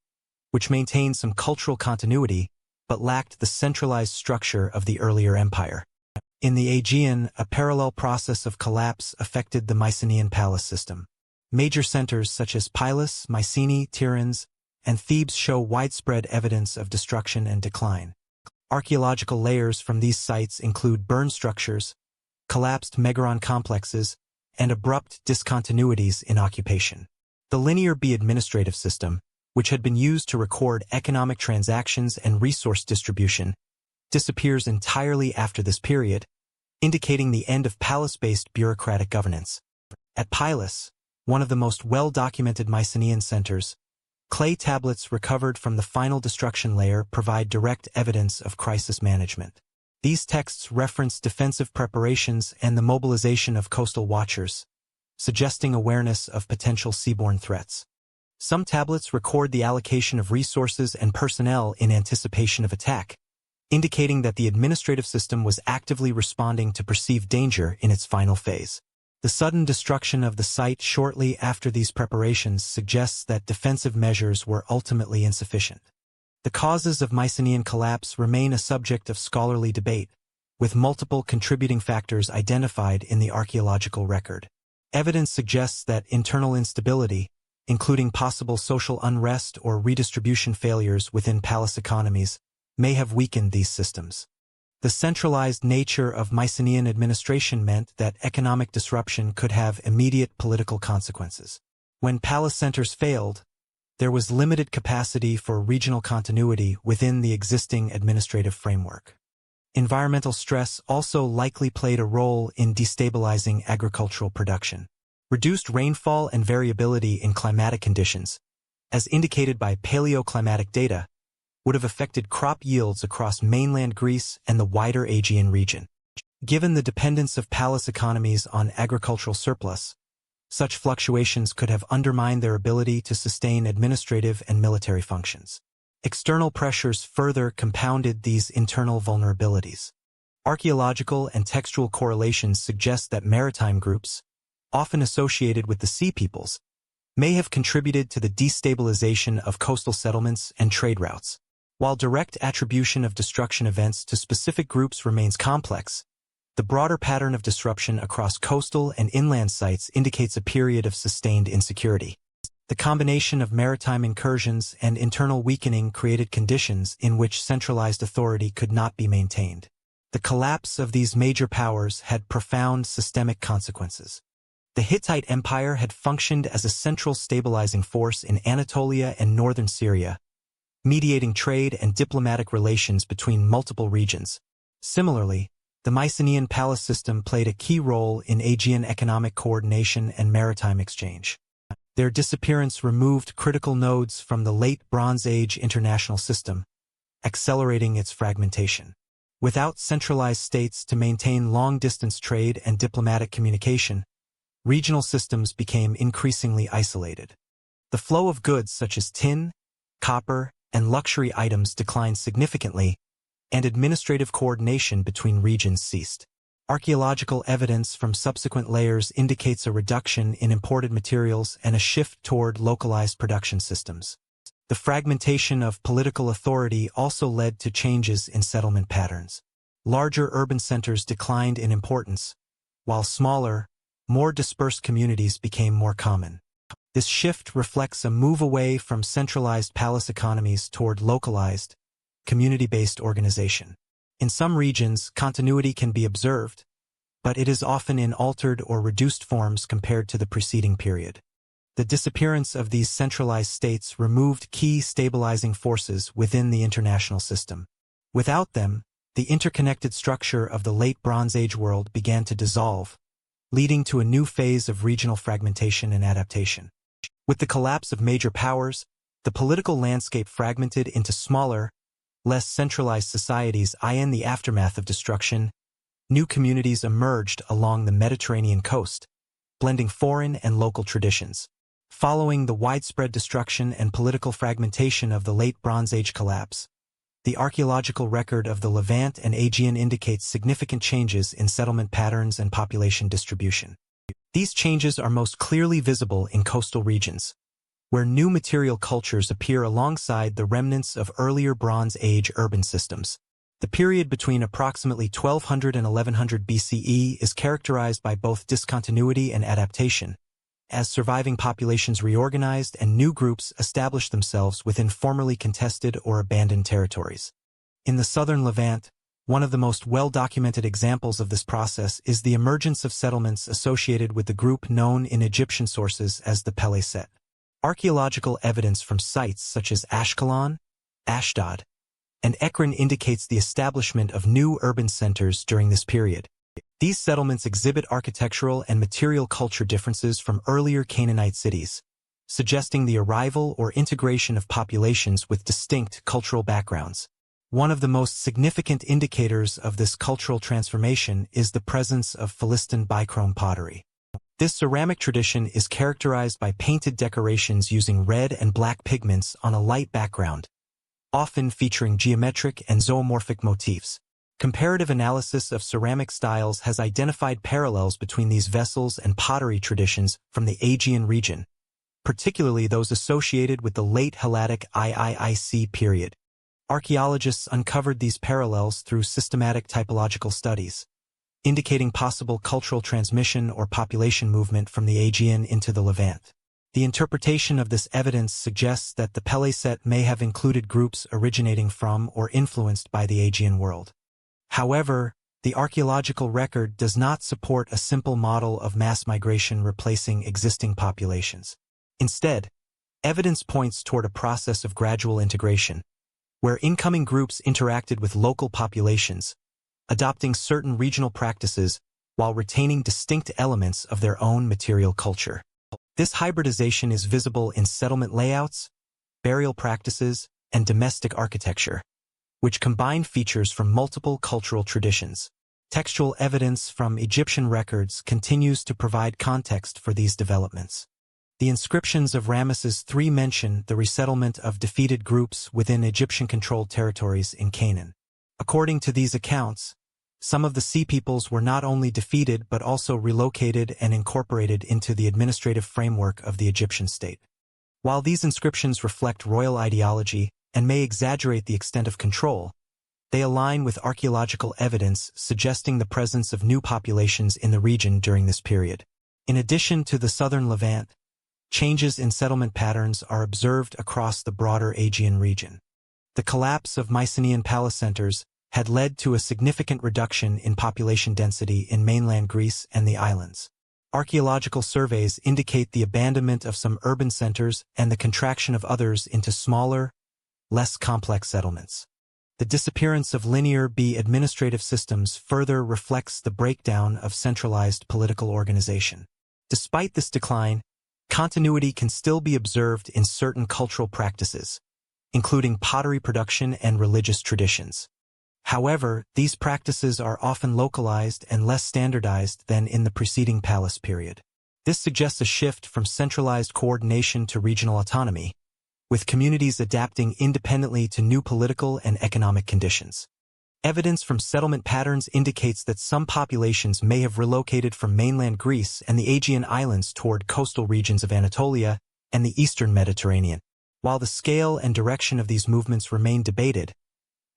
S1: which maintained some cultural continuity but lacked the centralized structure of the earlier empire. In the Aegean, a parallel process of collapse affected the Mycenaean palace system. Major centers such as Pylos, Mycenae, Tiryns, and Thebes show widespread evidence of destruction and decline. Archaeological layers from these sites include burned structures, collapsed megaron complexes, and abrupt discontinuities in occupation. The Linear B administrative system, which had been used to record economic transactions and resource distribution, disappears entirely after this period, indicating the end of palace-based bureaucratic governance. At Pylos, one of the most well-documented Mycenaean centers, clay tablets recovered from the final destruction layer provide direct evidence of crisis management. These texts reference defensive preparations and the mobilization of coastal watchers, suggesting awareness of potential seaborne threats. Some tablets record the allocation of resources and personnel in anticipation of attack, indicating that the administrative system was actively responding to perceived danger in its final phase. The sudden destruction of the site shortly after these preparations suggests that defensive measures were ultimately insufficient. The causes of Mycenaean collapse remain a subject of scholarly debate, with multiple contributing factors identified in the archaeological record. Evidence suggests that internal instability, including possible social unrest or redistribution failures within palace economies, may have weakened these systems. The centralized nature of Mycenaean administration meant that economic disruption could have immediate political consequences. When palace centers failed, there was limited capacity for regional continuity within the existing administrative framework. Environmental stress also likely played a role in destabilizing agricultural production. Reduced rainfall and variability in climatic conditions, as indicated by paleoclimatic data, would have affected crop yields across mainland Greece and the wider Aegean region. Given the dependence of palace economies on agricultural surplus, such fluctuations could have undermined their ability to sustain administrative and military functions. External pressures further compounded these internal vulnerabilities. Archaeological and textual correlations suggest that maritime groups, often associated with the Sea Peoples, may have contributed to the destabilization of coastal settlements and trade routes. While direct attribution of destruction events to specific groups remains complex, the broader pattern of disruption across coastal and inland sites indicates a period of sustained insecurity. The combination of maritime incursions and internal weakening created conditions in which centralized authority could not be maintained. The collapse of these major powers had profound systemic consequences. The Hittite Empire had functioned as a central stabilizing force in Anatolia and northern Syria, mediating trade and diplomatic relations between multiple regions. Similarly, the Mycenaean palace system played a key role in Aegean economic coordination and maritime exchange. Their disappearance removed critical nodes from the late Bronze Age international system, accelerating its fragmentation. Without centralized states to maintain long-distance trade and diplomatic communication, regional systems became increasingly isolated. The flow of goods such as tin, copper, and luxury items declined significantly, and administrative coordination between regions ceased. Archaeological evidence from subsequent layers indicates a reduction in imported materials and a shift toward localized production systems. The fragmentation of political authority also led to changes in settlement patterns. Larger urban centers declined in importance, while smaller, more dispersed communities became more common. This shift reflects a move away from centralized palace economies toward localized, community-based organization. In some regions, continuity can be observed, but it is often in altered or reduced forms compared to the preceding period. The disappearance of these centralized states removed key stabilizing forces within the international system. Without them, the interconnected structure of the late Bronze Age world began to dissolve, leading to a new phase of regional fragmentation and adaptation. With the collapse of major powers, the political landscape fragmented into smaller, less centralized societies. In the aftermath of destruction, new communities emerged along the Mediterranean coast, blending foreign and local traditions. Following the widespread destruction and political fragmentation of the late Bronze Age collapse, the archaeological record of the Levant and Aegean indicates significant changes in settlement patterns and population distribution. These changes are most clearly visible in coastal regions, where new material cultures appear alongside the remnants of earlier Bronze Age urban systems. The period between approximately 1200 and 1100 BCE is characterized by both discontinuity and adaptation, as surviving populations reorganized and new groups established themselves within formerly contested or abandoned territories. In the southern Levant, one of the most well-documented examples of this process is the emergence of settlements associated with the group known in Egyptian sources as the Peleset. Archaeological evidence from sites such as Ashkelon, Ashdod, and Ekron indicates the establishment of new urban centers during this period. These settlements exhibit architectural and material culture differences from earlier Canaanite cities, suggesting the arrival or integration of populations with distinct cultural backgrounds. One of the most significant indicators of this cultural transformation is the presence of Philistine bichrome pottery. This ceramic tradition is characterized by painted decorations using red and black pigments on a light background, often featuring geometric and zoomorphic motifs. Comparative analysis of ceramic styles has identified parallels between these vessels and pottery traditions from the Aegean region, particularly those associated with the late Helladic IIIC period. Archaeologists uncovered these parallels through systematic typological studies, indicating possible cultural transmission or population movement from the Aegean into the Levant. The interpretation of this evidence suggests that the Peleset may have included groups originating from or influenced by the Aegean world. However, the archaeological record does not support a simple model of mass migration replacing existing populations. Instead, evidence points toward a process of gradual integration, where incoming groups interacted with local populations, adopting certain regional practices while retaining distinct elements of their own material culture. This hybridization is visible in settlement layouts, burial practices, and domestic architecture, which combine features from multiple cultural traditions. Textual evidence from Egyptian records continues to provide context for these developments. The inscriptions of Ramesses III mention the resettlement of defeated groups within Egyptian-controlled territories in Canaan. According to these accounts, some of the sea peoples were not only defeated but also relocated and incorporated into the administrative framework of the Egyptian state. While these inscriptions reflect royal ideology and may exaggerate the extent of control, they align with archaeological evidence suggesting the presence of new populations in the region during this period. In addition to the southern Levant, changes in settlement patterns are observed across the broader Aegean region. The collapse of Mycenaean palace centers had led to a significant reduction in population density in mainland Greece and the islands. Archaeological surveys indicate the abandonment of some urban centers and the contraction of others into smaller, less complex settlements. The disappearance of linear B administrative systems further reflects the breakdown of centralized political organization. Despite this decline, continuity can still be observed in certain cultural practices, including pottery production and religious traditions. However, these practices are often localized and less standardized than in the preceding palace period. This suggests a shift from centralized coordination to regional autonomy, with communities adapting independently to new political and economic conditions. Evidence from settlement patterns indicates that some populations may have relocated from mainland Greece and the Aegean islands toward coastal regions of Anatolia and the eastern Mediterranean. While the scale and direction of these movements remain debated,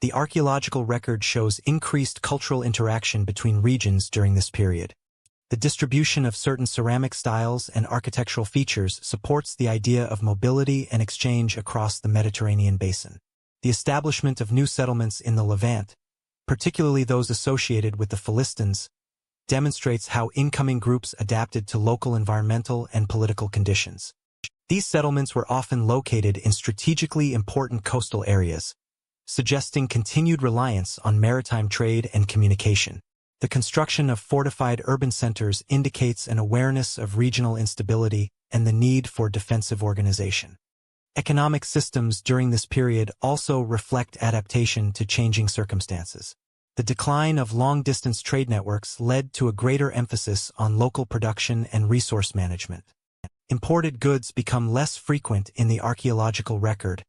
S1: the archaeological record shows increased cultural interaction between regions during this period. The distribution of certain ceramic styles and architectural features supports the idea of mobility and exchange across the Mediterranean basin. The establishment of new settlements in the Levant, particularly those associated with the Philistines, demonstrates how incoming groups adapted to local environmental and political conditions. These settlements were often located in strategically important coastal areas, suggesting continued reliance on maritime trade and communication. The construction of fortified urban centers indicates an awareness of regional instability and the need for defensive organization. Economic systems during this period also reflect adaptation to changing circumstances. The decline of long-distance trade networks led to a greater emphasis on local production and resource management. Imported goods become less frequent in the archaeological record,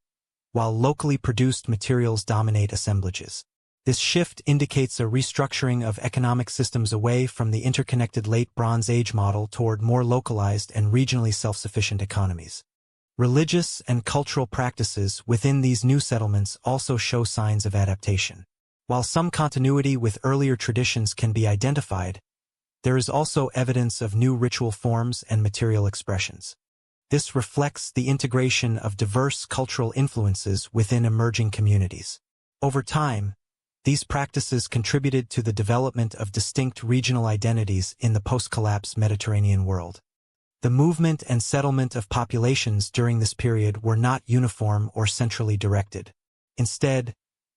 S1: while locally produced materials dominate assemblages. This shift indicates a restructuring of economic systems away from the interconnected Late Bronze Age model toward more localized and regionally self-sufficient economies. Religious and cultural practices within these new settlements also show signs of adaptation. While some continuity with earlier traditions can be identified, there is also evidence of new ritual forms and material expressions. This reflects the integration of diverse cultural influences within emerging communities. Over time, these practices contributed to the development of distinct regional identities in the post-collapse Mediterranean world. The movement and settlement of populations during this period were not uniform or centrally directed. Instead,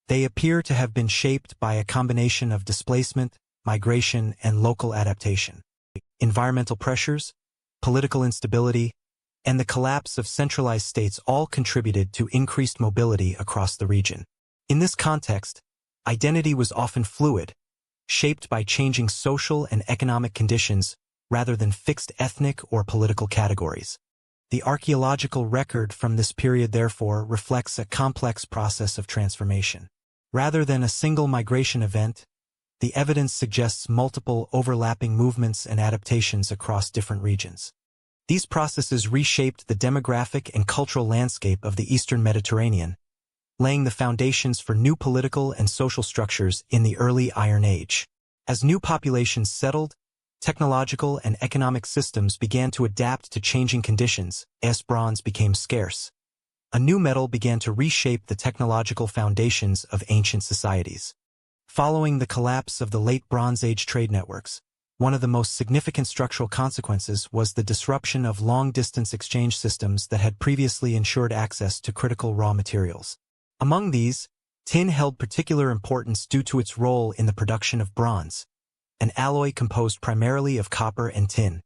S1: they appear to have been shaped by a combination of displacement, migration, and local adaptation. Environmental pressures, political instability, and the collapse of centralized states all contributed to increased mobility across the region. In this context, identity was often fluid, shaped by changing social and economic conditions rather than fixed ethnic or political categories. The archaeological record from this period therefore reflects a complex process of transformation. Rather than a single migration event, the evidence suggests multiple overlapping movements and adaptations across different regions. These processes reshaped the demographic and cultural landscape of the Eastern Mediterranean, laying the foundations for new political and social structures in the early Iron Age. As new populations settled, technological and economic systems began to adapt to changing conditions as bronze became scarce. A new metal began to reshape the technological foundations of ancient societies. Following the collapse of the late Bronze Age trade networks, one of the most significant structural consequences was the disruption of long-distance exchange systems that had previously ensured access to critical raw materials. Among these, tin held particular importance due to its role in the production of bronze, an alloy composed primarily of copper and tin.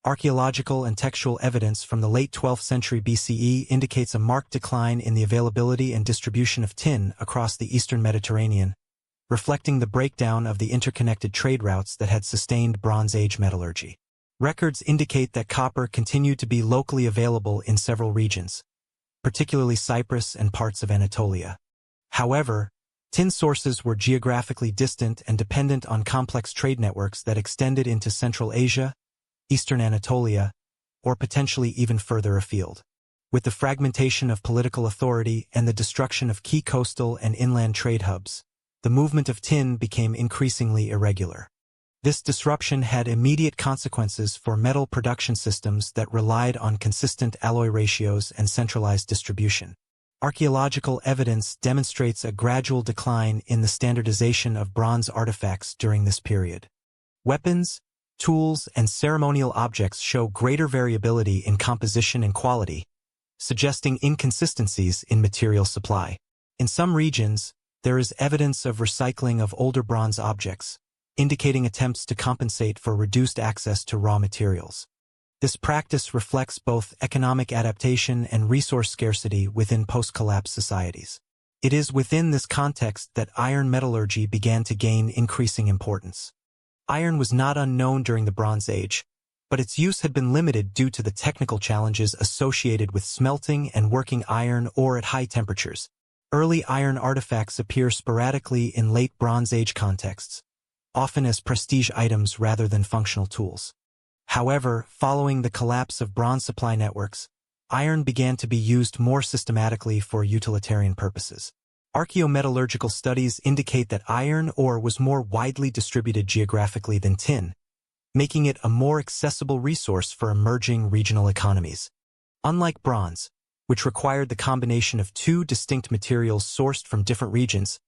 S1: Archaeological and textual evidence from the late 12th century BCE indicates a marked decline in the availability and distribution of tin across the Eastern Mediterranean, reflecting the breakdown of the interconnected trade routes that had sustained Bronze Age metallurgy. Records indicate that copper continued to be locally available in several regions, particularly Cyprus and parts of Anatolia. However, tin sources were geographically distant and dependent on complex trade networks that extended into Central Asia, Eastern Anatolia, or potentially even further afield. With the fragmentation of political authority and the destruction of key coastal and inland trade hubs, the movement of tin became increasingly irregular. This disruption had immediate consequences for metal production systems that relied on consistent alloy ratios and centralized distribution. Archaeological evidence demonstrates a gradual decline in the standardization of bronze artifacts during this period. Weapons, tools, and ceremonial objects show greater variability in composition and quality, suggesting inconsistencies in material supply. In some regions, there is evidence of recycling of older bronze objects, indicating attempts to compensate for reduced access to raw materials. This practice reflects both economic adaptation and resource scarcity within post-collapse societies. It is within this context that iron metallurgy began to gain increasing importance. Iron was not unknown during the Bronze Age, but its use had been limited due to the technical challenges associated with smelting and working iron ore at high temperatures. Early iron artifacts appear sporadically in late Bronze Age contexts, often as prestige items rather than functional tools. However, following the collapse of bronze supply networks, iron began to be used more systematically for utilitarian purposes. Archaeometallurgical studies indicate that iron ore was more widely distributed geographically than tin, making it a more accessible resource for emerging regional economies. Unlike bronze, which required the combination of two distinct materials sourced from different regions,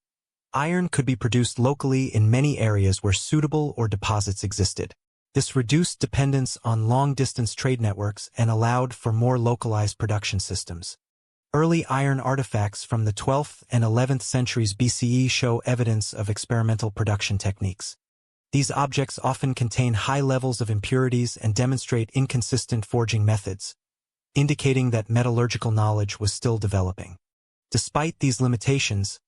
S1: iron could be produced locally in many areas where suitable ore deposits existed. This reduced dependence on long-distance trade networks and allowed for more localized production systems. Early iron artifacts from the 12th and 11th centuries BCE show evidence of experimental production techniques. These objects often contain high levels of impurities and demonstrate inconsistent forging methods, indicating that metallurgical knowledge was still developing. Despite these limitations,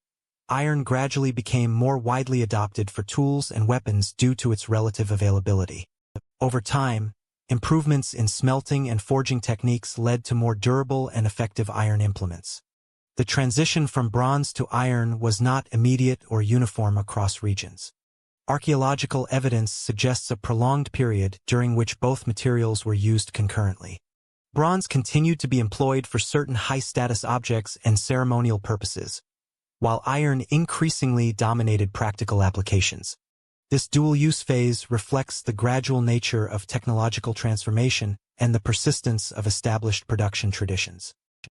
S1: iron gradually became more widely adopted for tools and weapons due to its relative availability. Over time, improvements in smelting and forging techniques led to more durable and effective iron implements. The transition from bronze to iron was not immediate or uniform across regions. Archaeological evidence suggests a prolonged period during which both materials were used concurrently. Bronze continued to be employed for certain high-status objects and ceremonial purposes, while iron increasingly dominated practical applications. This dual-use phase reflects the gradual nature of technological transformation and the persistence of established production traditions.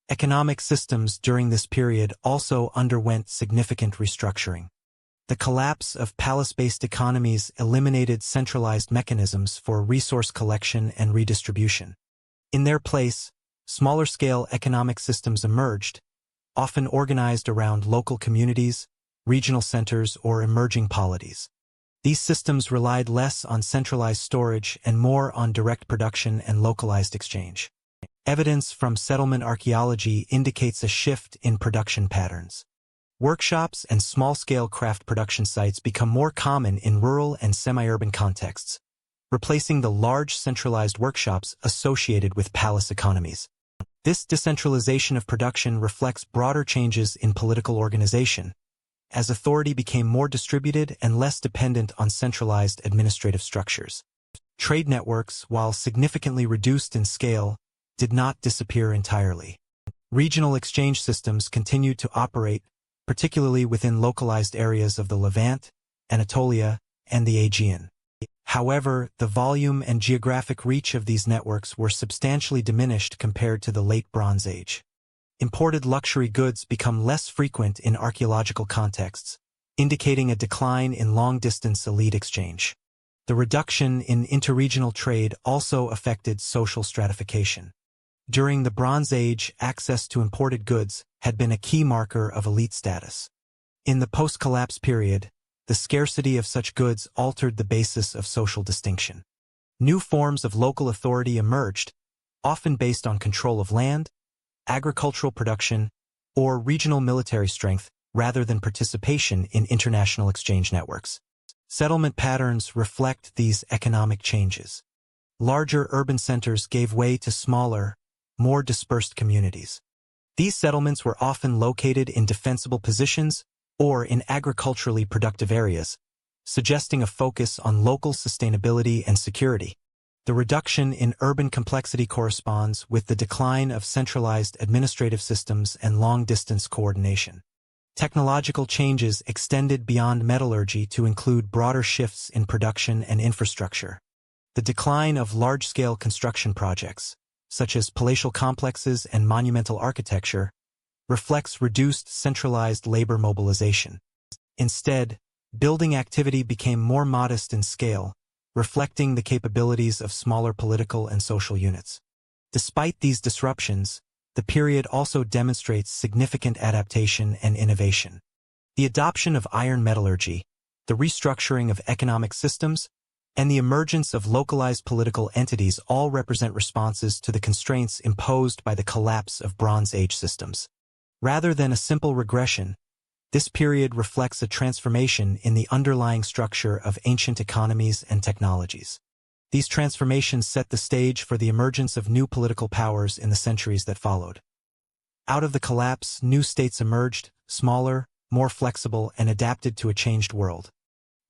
S1: Economic systems during this period also underwent significant restructuring. The collapse of palace-based economies eliminated centralized mechanisms for resource collection and redistribution. In their place, smaller-scale economic systems emerged, often organized around local communities, regional centers, or emerging polities. These systems relied less on centralized storage and more on direct production and localized exchange. Evidence from settlement archaeology indicates a shift in production patterns. Workshops and small-scale craft production sites become more common in rural and semi-urban contexts, replacing the large centralized workshops associated with palace economies. This decentralization of production reflects broader changes in political organization, as authority became more distributed and less dependent on centralized administrative structures. Trade networks, while significantly reduced in scale, did not disappear entirely. Regional exchange systems continued to operate, particularly within localized areas of the Levant, Anatolia, and the Aegean. However, the volume and geographic reach of these networks were substantially diminished compared to the Late Bronze Age. Imported luxury goods become less frequent in archaeological contexts, indicating a decline in long-distance elite exchange. The reduction in interregional trade also affected social stratification. During the Bronze Age, access to imported goods had been a key marker of elite status. In the post-collapse period, the scarcity of such goods altered the basis of social distinction. New forms of local authority emerged, often based on control of land, agricultural production, or regional military strength rather than participation in international exchange networks. Settlement patterns reflect these economic changes. Larger urban centers gave way to smaller, more dispersed communities. These settlements were often located in defensible positions or in agriculturally productive areas, suggesting a focus on local sustainability and security. The reduction in urban complexity corresponds with the decline of centralized administrative systems and long-distance coordination. Technological changes extended beyond metallurgy to include broader shifts in production and infrastructure. The decline of large-scale construction projects, such as palatial complexes and monumental architecture, reflects reduced centralized labor mobilization. Instead, building activity became more modest in scale, reflecting the capabilities of smaller political and social units. Despite these disruptions, the period also demonstrates significant adaptation and innovation. The adoption of iron metallurgy, the restructuring of economic systems, and the emergence of localized political entities all represent responses to the constraints imposed by the collapse of Bronze Age systems. Rather than a simple regression, this period reflects a transformation in the underlying structure of ancient economies and technologies. These transformations set the stage for the emergence of new political powers in the centuries that followed. Out of the collapse, new states emerged, smaller, more flexible, and adapted to a changed world.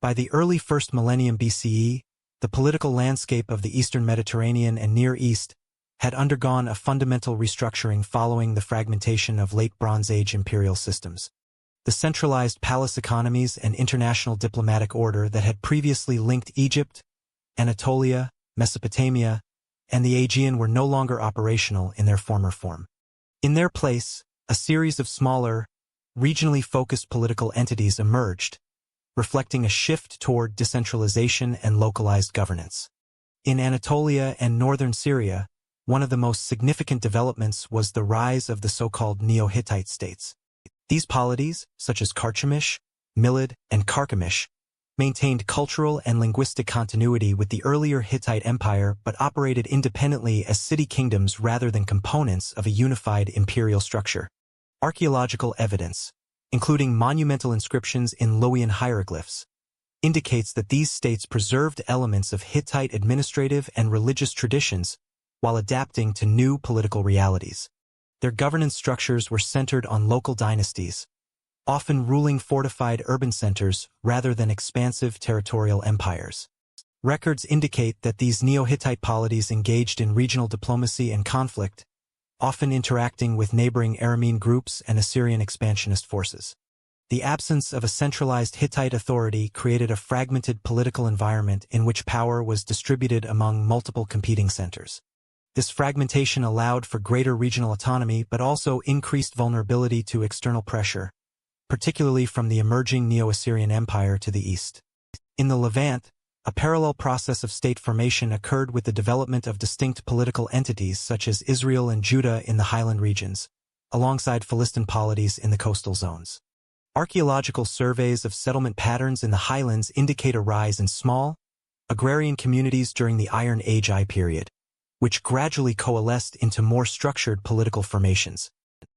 S1: By the early first millennium BCE, the political landscape of the Eastern Mediterranean and Near East had undergone a fundamental restructuring following the fragmentation of late Bronze Age imperial systems. The centralized palace economies and international diplomatic order that had previously linked Egypt, Anatolia, Mesopotamia, and the Aegean were no longer operational in their former form. In their place, a series of smaller, regionally focused political entities emerged, reflecting a shift toward decentralization and localized governance. In Anatolia and northern Syria, one of the most significant developments was the rise of the so-called Neo-Hittite states. These polities, such as Carchemish, Milid, and Carchemish, maintained cultural and linguistic continuity with the earlier Hittite Empire but operated independently as city kingdoms rather than components of a unified imperial structure. Archaeological evidence, including monumental inscriptions in Loian hieroglyphs, indicates that these states preserved elements of Hittite administrative and religious traditions while adapting to new political realities. Their governance structures were centered on local dynasties, often ruling fortified urban centers rather than expansive territorial empires. Records indicate that these Neo-Hittite polities engaged in regional diplomacy and conflict, often interacting with neighboring Aramean groups and Assyrian expansionist forces. The absence of a centralized Hittite authority created a fragmented political environment in which power was distributed among multiple competing centers. This fragmentation allowed for greater regional autonomy but also increased vulnerability to external pressure, particularly from the emerging Neo-Assyrian Empire to the east. In the Levant, a parallel process of state formation occurred with the development of distinct political entities such as Israel and Judah in the highland regions, alongside Philistine polities in the coastal zones. Archaeological surveys of settlement patterns in the highlands indicate a rise in small, agrarian communities during the Iron Age I period, which gradually coalesced into more structured political formations.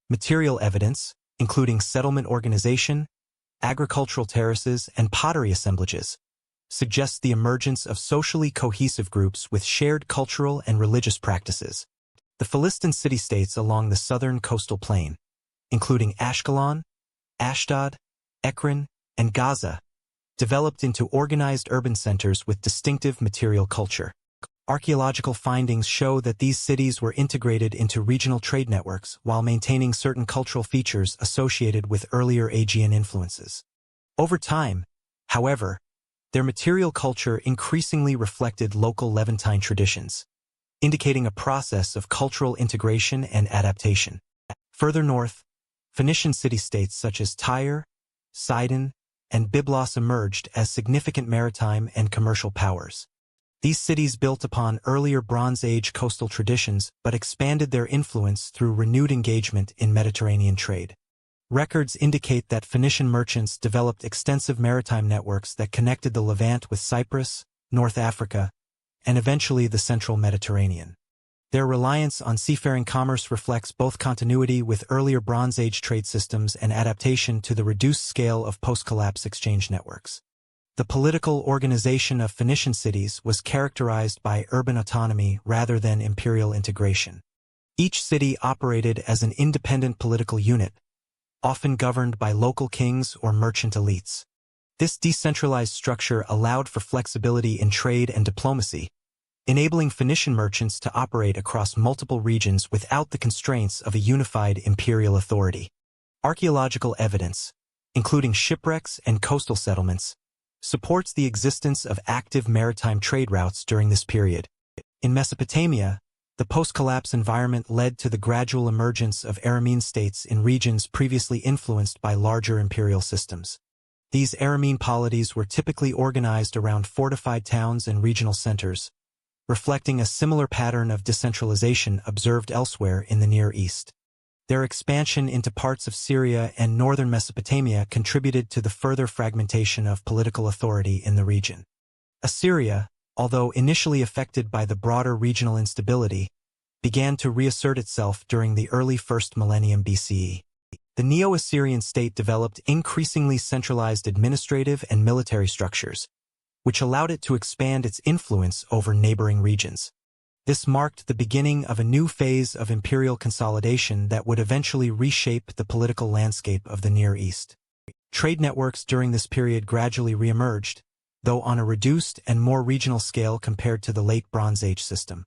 S1: Material evidence, including settlement organization, agricultural terraces, and pottery assemblages, suggests the emergence of socially cohesive groups with shared cultural and religious practices. The Philistine city-states along the southern coastal plain, including Ashkelon, Ashdod, Ekron, and Gaza, developed into organized urban centers with distinctive material culture. Archaeological findings show that these cities were integrated into regional trade networks while maintaining certain cultural features associated with earlier Aegean influences. Over time, however, their material culture increasingly reflected local Levantine traditions, indicating a process of cultural integration and adaptation. Further north, Phoenician city-states such as Tyre, Sidon, and Byblos emerged as significant maritime and commercial powers. These cities built upon earlier Bronze Age coastal traditions but expanded their influence through renewed engagement in Mediterranean trade. Records indicate that Phoenician merchants developed extensive maritime networks that connected the Levant with Cyprus, North Africa, and eventually the central Mediterranean. Their reliance on seafaring commerce reflects both continuity with earlier Bronze Age trade systems and adaptation to the reduced scale of post-collapse exchange networks. The political organization of Phoenician cities was characterized by urban autonomy rather than imperial integration. Each city operated as an independent political unit, often governed by local kings or merchant elites. This decentralized structure allowed for flexibility in trade and diplomacy, enabling Phoenician merchants to operate across multiple regions without the constraints of a unified imperial authority. Archaeological evidence, including shipwrecks and coastal settlements, supports the existence of active maritime trade routes during this period. In Mesopotamia, the post-collapse environment led to the gradual emergence of Aramene states in regions previously influenced by larger imperial systems. These Aramene polities were typically organized around fortified towns and regional centers, reflecting a similar pattern of decentralization observed elsewhere in the Near East. Their expansion into parts of Syria and northern Mesopotamia contributed to the further fragmentation of political authority in the region. Assyria, although initially affected by the broader regional instability, began to reassert itself during the early 1st millennium BCE. The Neo-Assyrian state developed increasingly centralized administrative and military structures, which allowed it to expand its influence over neighboring regions. This marked the beginning of a new phase of imperial consolidation that would eventually reshape the political landscape of the Near East. Trade networks during this period gradually reemerged, though on a reduced and more regional scale compared to the late Bronze Age system.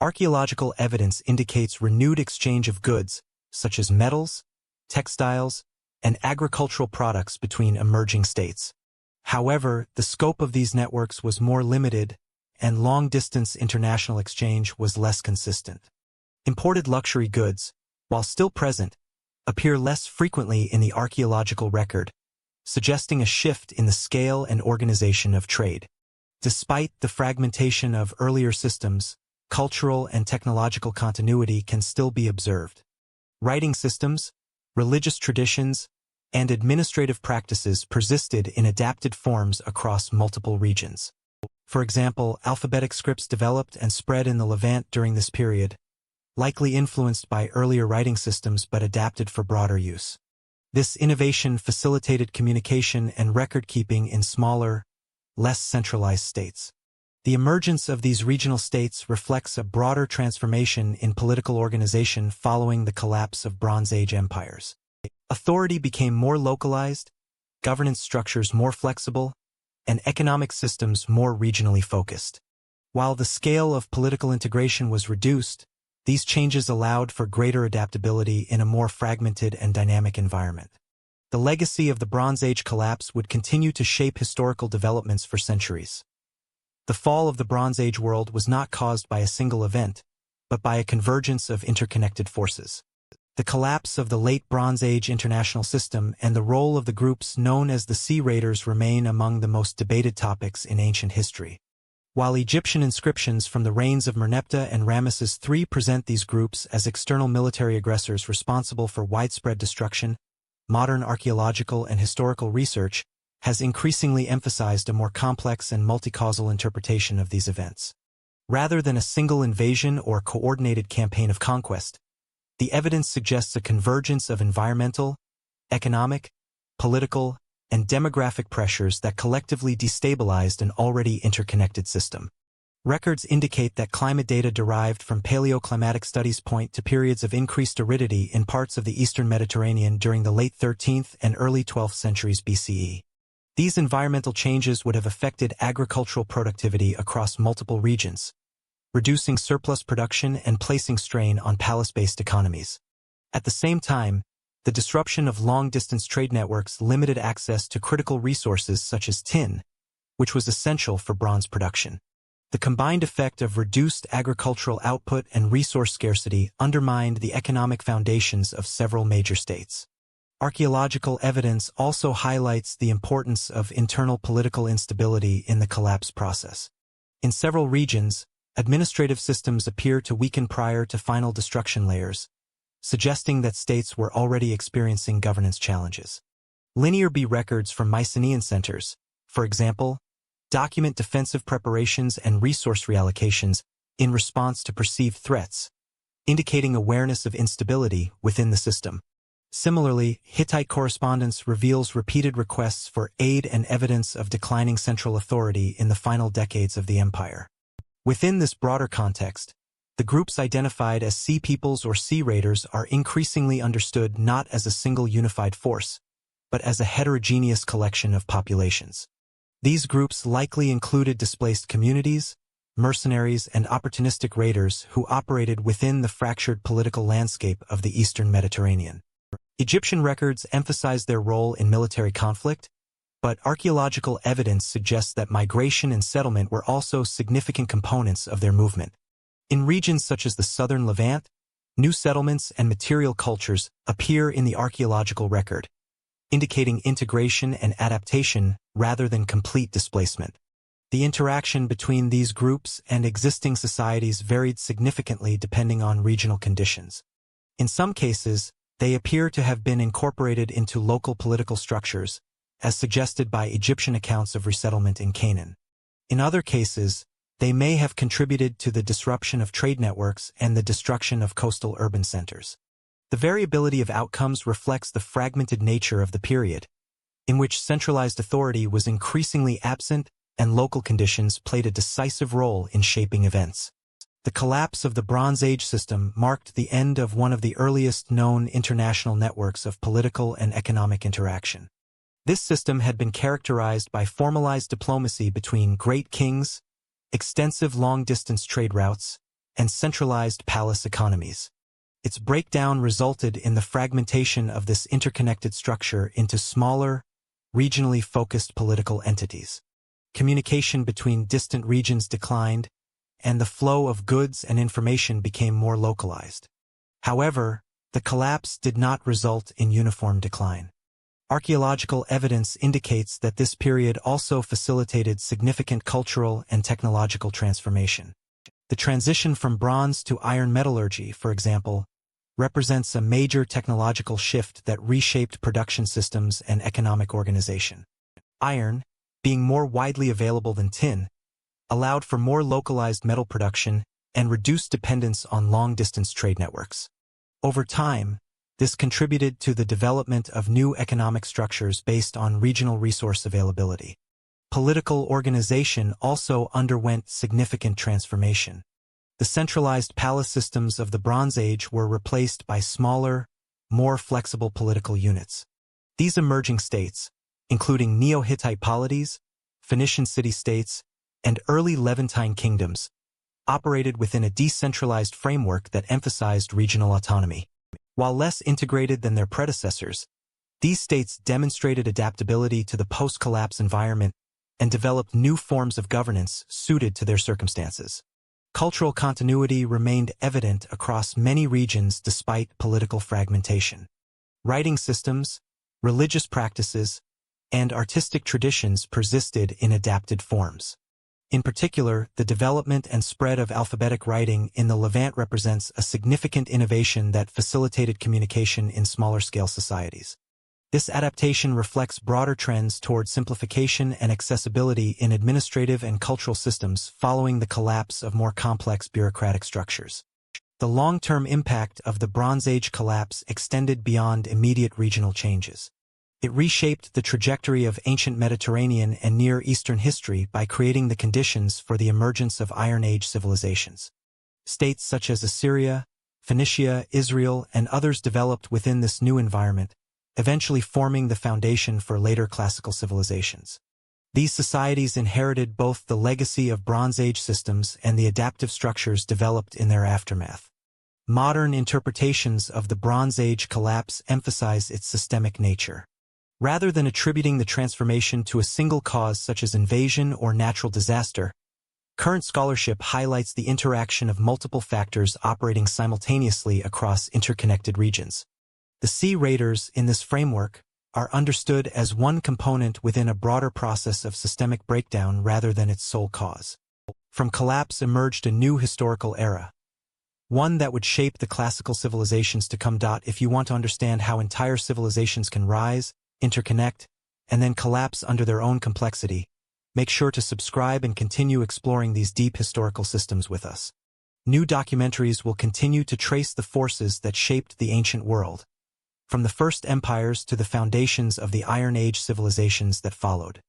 S1: Archaeological evidence indicates renewed exchange of goods, such as metals, textiles, and agricultural products between emerging states. However, the scope of these networks was more limited, and long-distance international exchange was less consistent. Imported luxury goods, while still present, appear less frequently in the archaeological record, suggesting a shift in the scale and organization of trade. Despite the fragmentation of earlier systems, cultural and technological continuity can still be observed. Writing systems, religious traditions, and administrative practices persisted in adapted forms across multiple regions. For example, alphabetic scripts developed and spread in the Levant during this period, likely influenced by earlier writing systems but adapted for broader use. This innovation facilitated communication and record-keeping in smaller, less centralized states. The emergence of these regional states reflects a broader transformation in political organization following the collapse of Bronze Age empires. Authority became more localized, governance structures more flexible, and economic systems more regionally focused. While the scale of political integration was reduced, these changes allowed for greater adaptability in a more fragmented and dynamic environment. The legacy of the Bronze Age collapse would continue to shape historical developments for centuries. The fall of the Bronze Age world was not caused by a single event, but by a convergence of interconnected forces. The collapse of the late Bronze Age international system and the role of the groups known as the Sea Raiders remain among the most debated topics in ancient history. While Egyptian inscriptions from the reigns of Merneptah and Ramesses III present these groups as external military aggressors responsible for widespread destruction, modern archaeological and historical research has increasingly emphasized a more complex and multi-causal interpretation of these events. Rather than a single invasion or coordinated campaign of conquest, the evidence suggests a convergence of environmental, economic, political, and demographic pressures that collectively destabilized an already interconnected system. Records indicate that climate data derived from paleoclimatic studies point to periods of increased aridity in parts of the eastern Mediterranean during the late 13th and early 12th centuries BCE. These environmental changes would have affected agricultural productivity across multiple regions, reducing surplus production and placing strain on palace-based economies. At the same time, the disruption of long-distance trade networks limited access to critical resources such as tin, which was essential for bronze production. The combined effect of reduced agricultural output and resource scarcity undermined the economic foundations of several major states. Archaeological evidence also highlights the importance of internal political instability in the collapse process. In several regions, administrative systems appear to weaken prior to final destruction layers, suggesting that states were already experiencing governance challenges. Linear B records from Mycenaean centers, for example, document defensive preparations and resource reallocations in response to perceived threats, indicating awareness of instability within the system. Similarly, Hittite correspondence reveals repeated requests for aid and evidence of declining central authority in the final decades of the empire. Within this broader context, the groups identified as sea peoples or sea raiders are increasingly understood not as a single unified force, but as a heterogeneous collection of populations. These groups likely included displaced communities, mercenaries, and opportunistic raiders who operated within the fractured political landscape of the eastern Mediterranean. Egyptian records emphasize their role in military conflict, but archaeological evidence suggests that migration and settlement were also significant components of their movement. In regions such as the southern Levant, new settlements and material cultures appear in the archaeological record, indicating integration and adaptation rather than complete displacement. The interaction between these groups and existing societies varied significantly depending on regional conditions. In some cases, they appear to have been incorporated into local political structures, as suggested by Egyptian accounts of resettlement in Canaan. In other cases, they may have contributed to the disruption of trade networks and the destruction of coastal urban centers. The variability of outcomes reflects the fragmented nature of the period, in which centralized authority was increasingly absent and local conditions played a decisive role in shaping events. The collapse of the Bronze Age system marked the end of one of the earliest known international networks of political and economic interaction. This system had been characterized by formalized diplomacy between great kings, extensive long-distance trade routes, and centralized palace economies. Its breakdown resulted in the fragmentation of this interconnected structure into smaller, regionally focused political entities. Communication between distant regions declined, and the flow of goods and information became more localized. However, the collapse did not result in uniform decline. Archaeological evidence indicates that this period also facilitated significant cultural and technological transformation. The transition from bronze to iron metallurgy, for example, represents a major technological shift that reshaped production systems and economic organization. Iron, being more widely available than tin, allowed for more localized metal production and reduced dependence on long-distance trade networks. Over time, this contributed to the development of new economic structures based on regional resource availability. Political organization also underwent significant transformation. The centralized palace systems of the Bronze Age were replaced by smaller, more flexible political units. These emerging states, including Neo-Hittite polities, Phoenician city-states, and early Levantine kingdoms, operated within a decentralized framework that emphasized regional autonomy. While less integrated than their predecessors, these states demonstrated adaptability to the post-collapse environment and developed new forms of governance suited to their circumstances. Cultural continuity remained evident across many regions despite political fragmentation. Writing systems, religious practices, and artistic traditions persisted in adapted forms. In particular, the development and spread of alphabetic writing in the Levant represents a significant innovation that facilitated communication in smaller-scale societies. This adaptation reflects broader trends toward simplification and accessibility in administrative and cultural systems following the collapse of more complex bureaucratic structures. The long-term impact of the Bronze Age collapse extended beyond immediate regional changes. It reshaped the trajectory of ancient Mediterranean and Near Eastern history by creating the conditions for the emergence of Iron Age civilizations. States such as Assyria, Phoenicia, Israel, and others developed within this new environment, eventually forming the foundation for later classical civilizations. These societies inherited both the legacy of Bronze Age systems and the adaptive structures developed in their aftermath. Modern interpretations of the Bronze Age collapse emphasize its systemic nature. Rather than attributing the transformation to a single cause such as invasion or natural disaster, current scholarship highlights the interaction of multiple factors operating simultaneously across interconnected regions. The Sea Raiders, in this framework, are understood as one component within a broader process of systemic breakdown rather than its sole cause. From collapse emerged a new historical era, one that would shape the classical civilizations to come. If you want to understand how entire civilizations can rise, interconnect, and then collapse under their own complexity, make sure to subscribe and continue exploring these deep historical systems with us. New documentaries will continue to trace the forces that shaped the ancient world, from the first empires to the foundations of the Iron Age civilizations that followed.